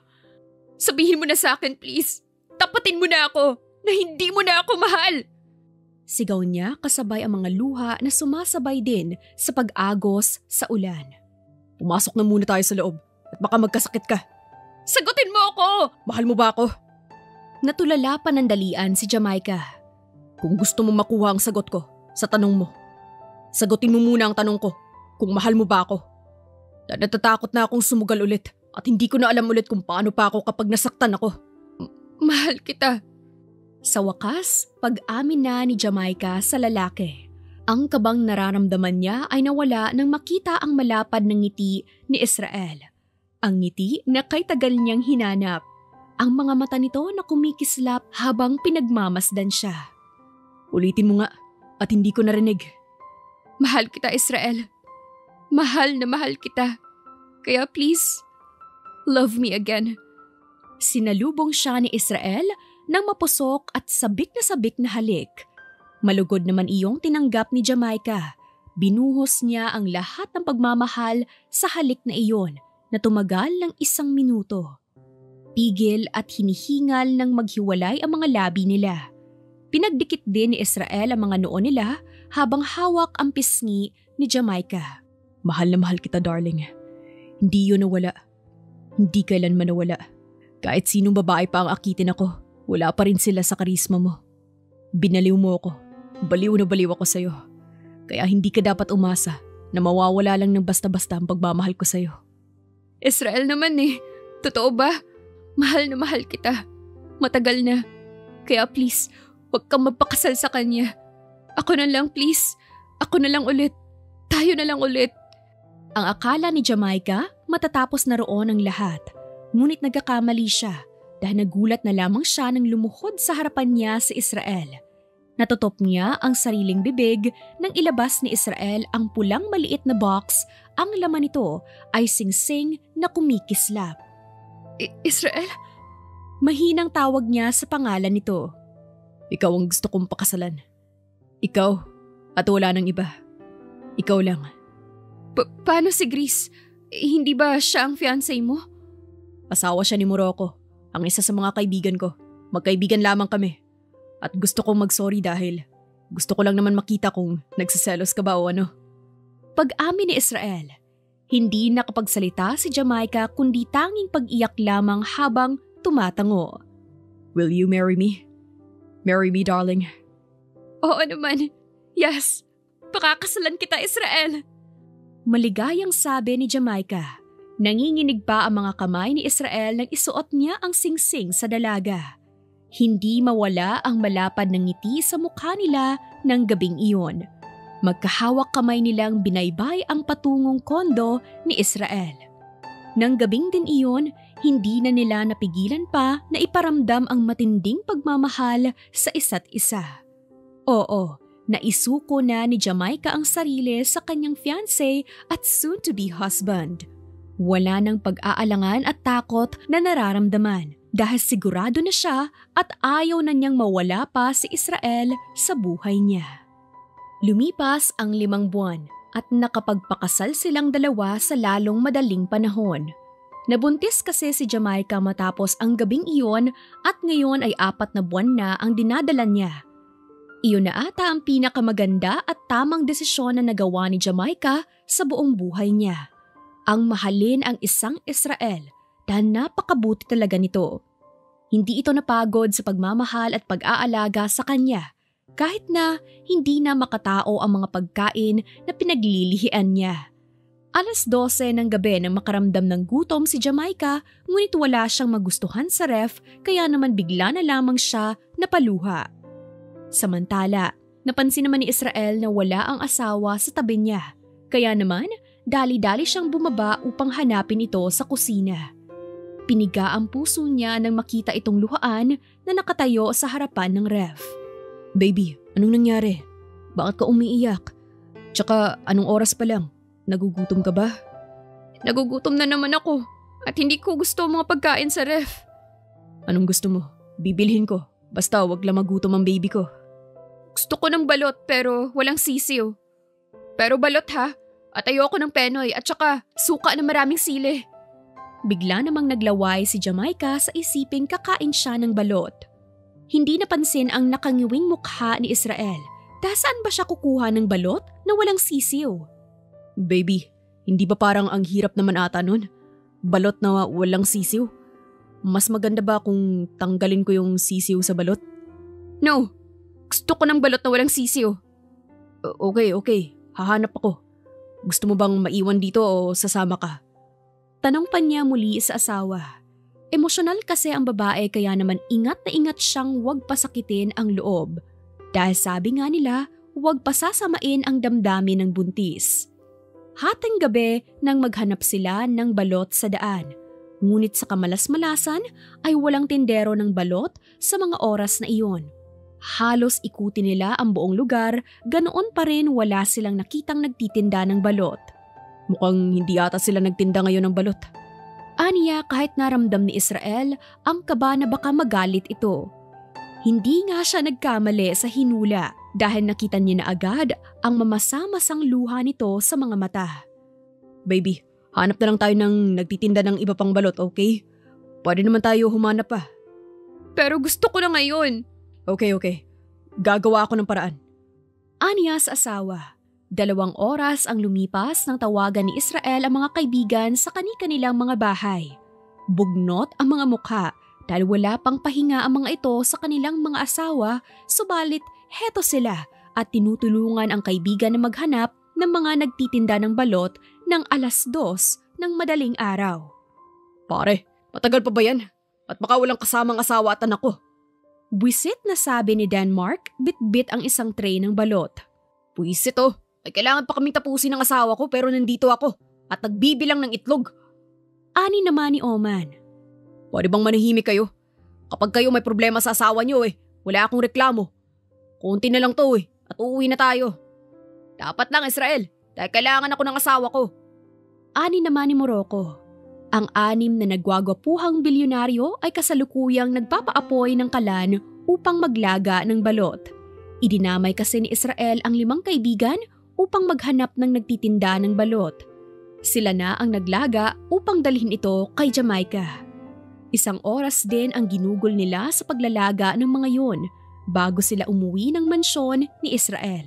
Sabihin mo na sa akin please. Tapatin mo na ako na hindi mo na ako mahal. Sigaw niya kasabay ang mga luha na sumasabay din sa pag-agos sa ulan. Pumasok na muna tayo sa loob at baka magkasakit ka. Sagutin mo ako! Mahal mo ba ako? Natulala panandalian si Jamaica. Kung gusto mo makuha ang sagot ko sa tanong mo, sagutin mo muna ang tanong ko kung mahal mo ba ako. Natatakot na akong sumugal ulit at hindi ko na alam ulit kung paano pa ako kapag nasaktan ako. Mahal kita. Sa wakas, pag-amin na ni Jamaica sa lalaki. Ang kabang nararamdaman niya ay nawala nang makita ang malapad ng ngiti ni Israel. Ang ngiti na kay tagal niyang hinanap. Ang mga mata nito na kumikislap habang pinagmamasdan siya. Ulitin mo nga at hindi ko narinig. Mahal kita, Israel. Mahal na mahal kita. Kaya please, love me again. Sinalubong siya ni Israel ng mapusok at sabik na halik. Malugod naman iyong tinanggap ni Jamaica. Binuhos niya ang lahat ng pagmamahal sa halik na iyon na tumagal ng 1 minuto. Pigil at hinihingal ng maghiwalay ang mga labi nila. Pinagdikit din ni Israel ang mga noo nila habang hawak ang pisngi ni Jamaica. Mahal na mahal kita, darling. Hindi yun nawala. Hindi kailanman nawala. Kahit sinong babae pa ang akitin ako, wala pa rin sila sa karisma mo. Binaliw mo ako. Baliw na baliw ako sa'yo. Kaya hindi ka dapat umasa na mawawala lang ng basta-basta ang pagmamahal ko sa'yo. Israel naman eh. Totoo ba? Mahal na mahal kita. Matagal na. Kaya please, huwag kang magpakasal sa kanya. Ako na lang please. Ako na lang ulit. Tayo na lang ulit. Ang akala ni Jamaica, matatapos na roon ang lahat. Ngunit nagkakamali siya dahil nagulat na lamang siya nang lumuhod sa harapan niya si Israel. Natutop niya ang sariling bibig nang ilabas ni Israel ang pulang maliit na box. Ang laman nito ay singsing na kumikislap. Israel? Mahinang tawag niya sa pangalan nito. Ikaw ang gusto kong pakasalan. Ikaw at wala nang iba. Ikaw lang. Paano si Grace? Hindi ba siya ang fiancé mo? Asawa siya ni Morocco, ang isa sa mga kaibigan ko. Magkaibigan lamang kami. At gusto kong mag-sorry dahil gusto ko lang naman makita kung nagsiselos ka ba o ano. Pag-amin ni Israel, hindi nakapagsalita si Jamaica kundi tanging pag-iyak lamang habang tumatango. Will you marry me? Marry me, darling. Oo naman. Yes. Pakakasalan kita, Israel. Maligayang sabi ni Jamaica. Nanginginig pa ang mga kamay ni Israel nang isuot niya ang singsing sa dalaga. Hindi mawala ang malapad ng ngiti sa mukha nila ng gabing iyon. Magkahawak kamay nilang binaybay ang patungong kondo ni Israel. Nang gabing din iyon, hindi na nila napigilan pa na iparamdam ang matinding pagmamahal sa isa't isa. Oo, naisuko na ni Jamaica ang sarili sa kanyang fiancé at soon-to-be husband. Wala nang pag-aalangan at takot na nararamdaman dahil sigurado na siya at ayaw na niyang mawala pa si Israel sa buhay niya. Lumipas ang 5 buwan at nakapagpakasal silang dalawa sa lalong madaling panahon. Nabuntis kasi si Jamaica matapos ang gabing iyon at ngayon ay 4 na buwan na ang dinadala niya. Iyon na ata ang pinakamaganda at tamang desisyon na nagawa ni Jamaica sa buong buhay niya. Ang mahalin ang isang Israel dahil napakabuti talaga nito. Hindi ito napagod sa pagmamahal at pag-aalaga sa kanya kahit na hindi na makatao ang mga pagkain na pinaglilihian niya. 12:00 ng gabi nang makaramdam ng gutom si Jamaica ngunit wala siyang magustuhan sa ref kaya naman bigla na lamang siya napaluha. Samantala, napansin naman ni Israel na wala ang asawa sa tabi niya. Kaya naman, dali-dali siyang bumaba upang hanapin ito sa kusina. Piniga ang puso niya nang makita itong luhaan na nakatayo sa harapan ng ref. Baby, anong nangyari? Bakit ka umiiyak? Tsaka anong oras pa lang? Nagugutom ka ba? Nagugutom na naman ako at hindi ko gusto ang mga pagkain sa ref. Anong gusto mo? Bibilhin ko. Basta wag lang magutom ang baby ko. Gusto ko ng balot pero walang sisiw. Pero balot ha? At ayoko ng penoy at saka suka na maraming sili. Bigla namang naglaway si Jamaica sa isiping kakain siya ng balot. Hindi napansin ang nakangiwing mukha ni Israel. Saan ba siya kukuha ng balot na walang sisiw? Baby, hindi ba parang ang hirap naman ata nun? Balot na walang sisiw? Mas maganda ba kung tanggalin ko yung sisiw sa balot? No, gusto ko ng balot na walang sisiw. Okay. Hahanap ako. Gusto mo bang maiwan dito o sasama ka? Tanong pa niya muli sa asawa. Emosyonal kasi ang babae kaya naman ingat na ingat siyang huwag pasakitin ang loob. Dahil sabi nga nila, huwag pasasamain ang damdamin ng buntis. Hating gabi nang maghanap sila ng balot sa daan. Ngunit sa kamalas-malasan ay walang tindero ng balot sa mga oras na iyon. Halos ikuti nila ang buong lugar, ganoon pa rin wala silang nakitang nagtitinda ng balot. Mukhang hindi ata sila nagtinda ngayon ng balot. Aniya kahit naramdam ni Israel ang kaba na baka magalit ito. Hindi nga siya nagkamali sa hinula dahil nakita niya na agad ang mamasa-masang luha nito sa mga mata. Baby, hanap na lang tayo ng nagtitinda ng iba pang balot, okay? Pwede naman tayo humanap pa. Pero gusto ko na ngayon. Okay. Gagawa ako ng paraan. Aniya sa asawa. 2 oras ang lumipas nang tawagan ni Israel ang mga kaibigan sa kani-kanilang mga bahay. Bugnot ang mga mukha dahil wala pang pahinga ang mga ito sa kanilang mga asawa, subalit heto sila at tinutulungan ang kaibigan na maghanap ng mga nagtitinda ng balot ng 2:00 ng madaling araw. Pare, matagal pa ba yan? At baka walang kasamang asawa at anak ko. Buwisit na sabi ni Denmark, bit-bit ang isang tray ng balot. Buwisit oh. Ay kailangan pa kaming tapusin ng asawa ko pero nandito ako at nagbibilang ng itlog. Ani naman ni Oman. Pwede bang manahimik kayo? Kapag kayo may problema sa asawa niyo wala akong reklamo. Konti na lang to at uuwi na tayo. Dapat lang Israel dahil kailangan ako ng asawa ko. Ani naman ni Morocco. Ang 6 na nagwagwapuhang bilyonaryo ay kasalukuyang nagpapaapoy ng kalan upang maglaga ng balot. Idinamay kasi ni Israel ang 5 kaibigan upang maghanap ng nagtitinda ng balot. Sila na ang naglaga upang dalhin ito kay Jamaica. 1 oras din ang ginugol nila sa paglalaga ng mga yon bago sila umuwi ng mansyon ni Israel.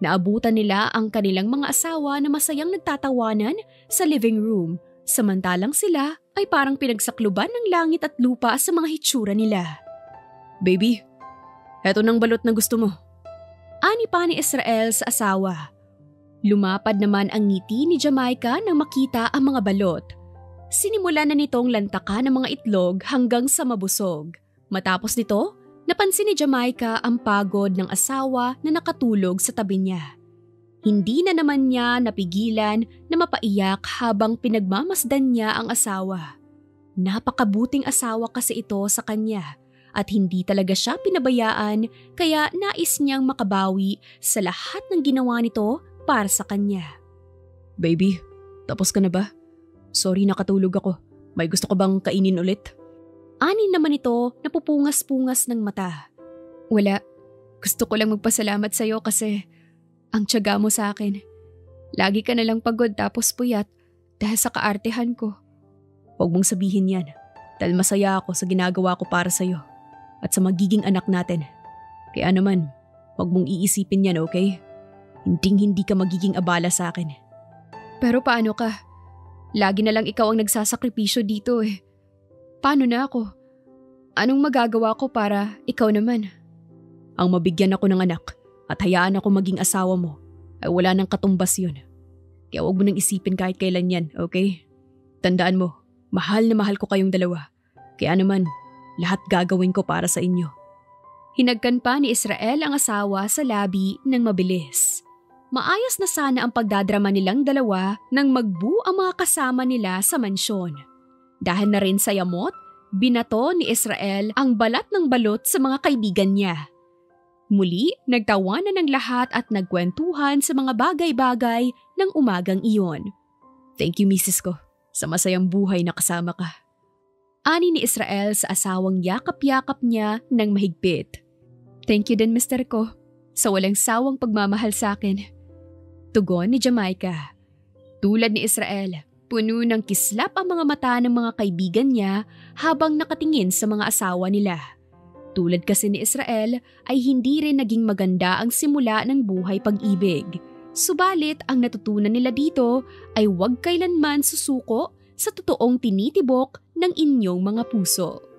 Naabutan nila ang kanilang mga asawa na masayang nagtatawanan sa living room, samantalang sila ay parang pinagsakluban ng langit at lupa sa mga hitsura nila. Baby, eto ng balot na gusto mo. Ani pa ni Israel sa asawa. Lumapad naman ang ngiti ni Jamaica nang makita ang mga balot. Sinimulan na nitong lantakan ang mga itlog hanggang sa mabusog. Matapos nito, napansin ni Jamaica ang pagod ng asawa na nakatulog sa tabi niya. Hindi na naman niya napigilan na mapaiyak habang pinagmamasdan niya ang asawa. Napakabuting asawa kasi ito sa kanya. At hindi talaga siya pinabayaan kaya nais niyang makabawi sa lahat ng ginawa nito para sa kanya. Baby, tapos ka na ba? Sorry nakatulog ako. May gusto ka bang kainin ulit? Ani naman ito napupungas-pungas ng mata. Wala. Gusto ko lang magpasalamat sa'yo kasi ang tiyaga mo sa akin. Lagi ka nalang pagod tapos puyat dahil sa kaartehan ko. Huwag mong sabihin yan dahil masaya ako sa ginagawa ko para sa'yo. At sa magiging anak natin. Kaya naman, huwag mong iisipin yan, okay? Hindi ka magiging abala sa akin. Pero paano ka? Lagi na lang ikaw ang nagsasakripisyo dito Paano na ako? Anong magagawa ko para ikaw naman? Ang mabigyan ako ng anak at hayaan ako maging asawa mo ay wala nang katumbas yun. Kaya huwag mo nang isipin kahit kailan yan, okay? Tandaan mo, mahal na mahal ko kayong dalawa. Kaya naman, lahat gagawin ko para sa inyo. Hinagkan pa ni Israel ang asawa sa labi ng mabilis. Maayos na sana ang pagdadrama nilang dalawa nang magbu ang mga kasama nila sa mansyon. Dahil na rin sa yamot, binato ni Israel ang balat ng balot sa mga kaibigan niya. Muli, nagtawanan ng lahat at nagkwentuhan sa mga bagay-bagay ng umagang iyon. Thank you, Mrs. ko, sa masayang buhay na kasama ka. Ani ni Israel sa asawang yakap-yakap niya ng mahigpit. Thank you din, Mr. ko, sa walang sawang pagmamahal sa akin. Tugon ni Jamaica. Tulad ni Israel, puno ng kislap ang mga mata ng mga kaibigan niya habang nakatingin sa mga asawa nila. Tulad kasi ni Israel ay hindi rin naging maganda ang simula ng buhay pag-ibig. Subalit ang natutunan nila dito ay huwag kailanman susuko sa totoong tinitibok ng inyong mga puso.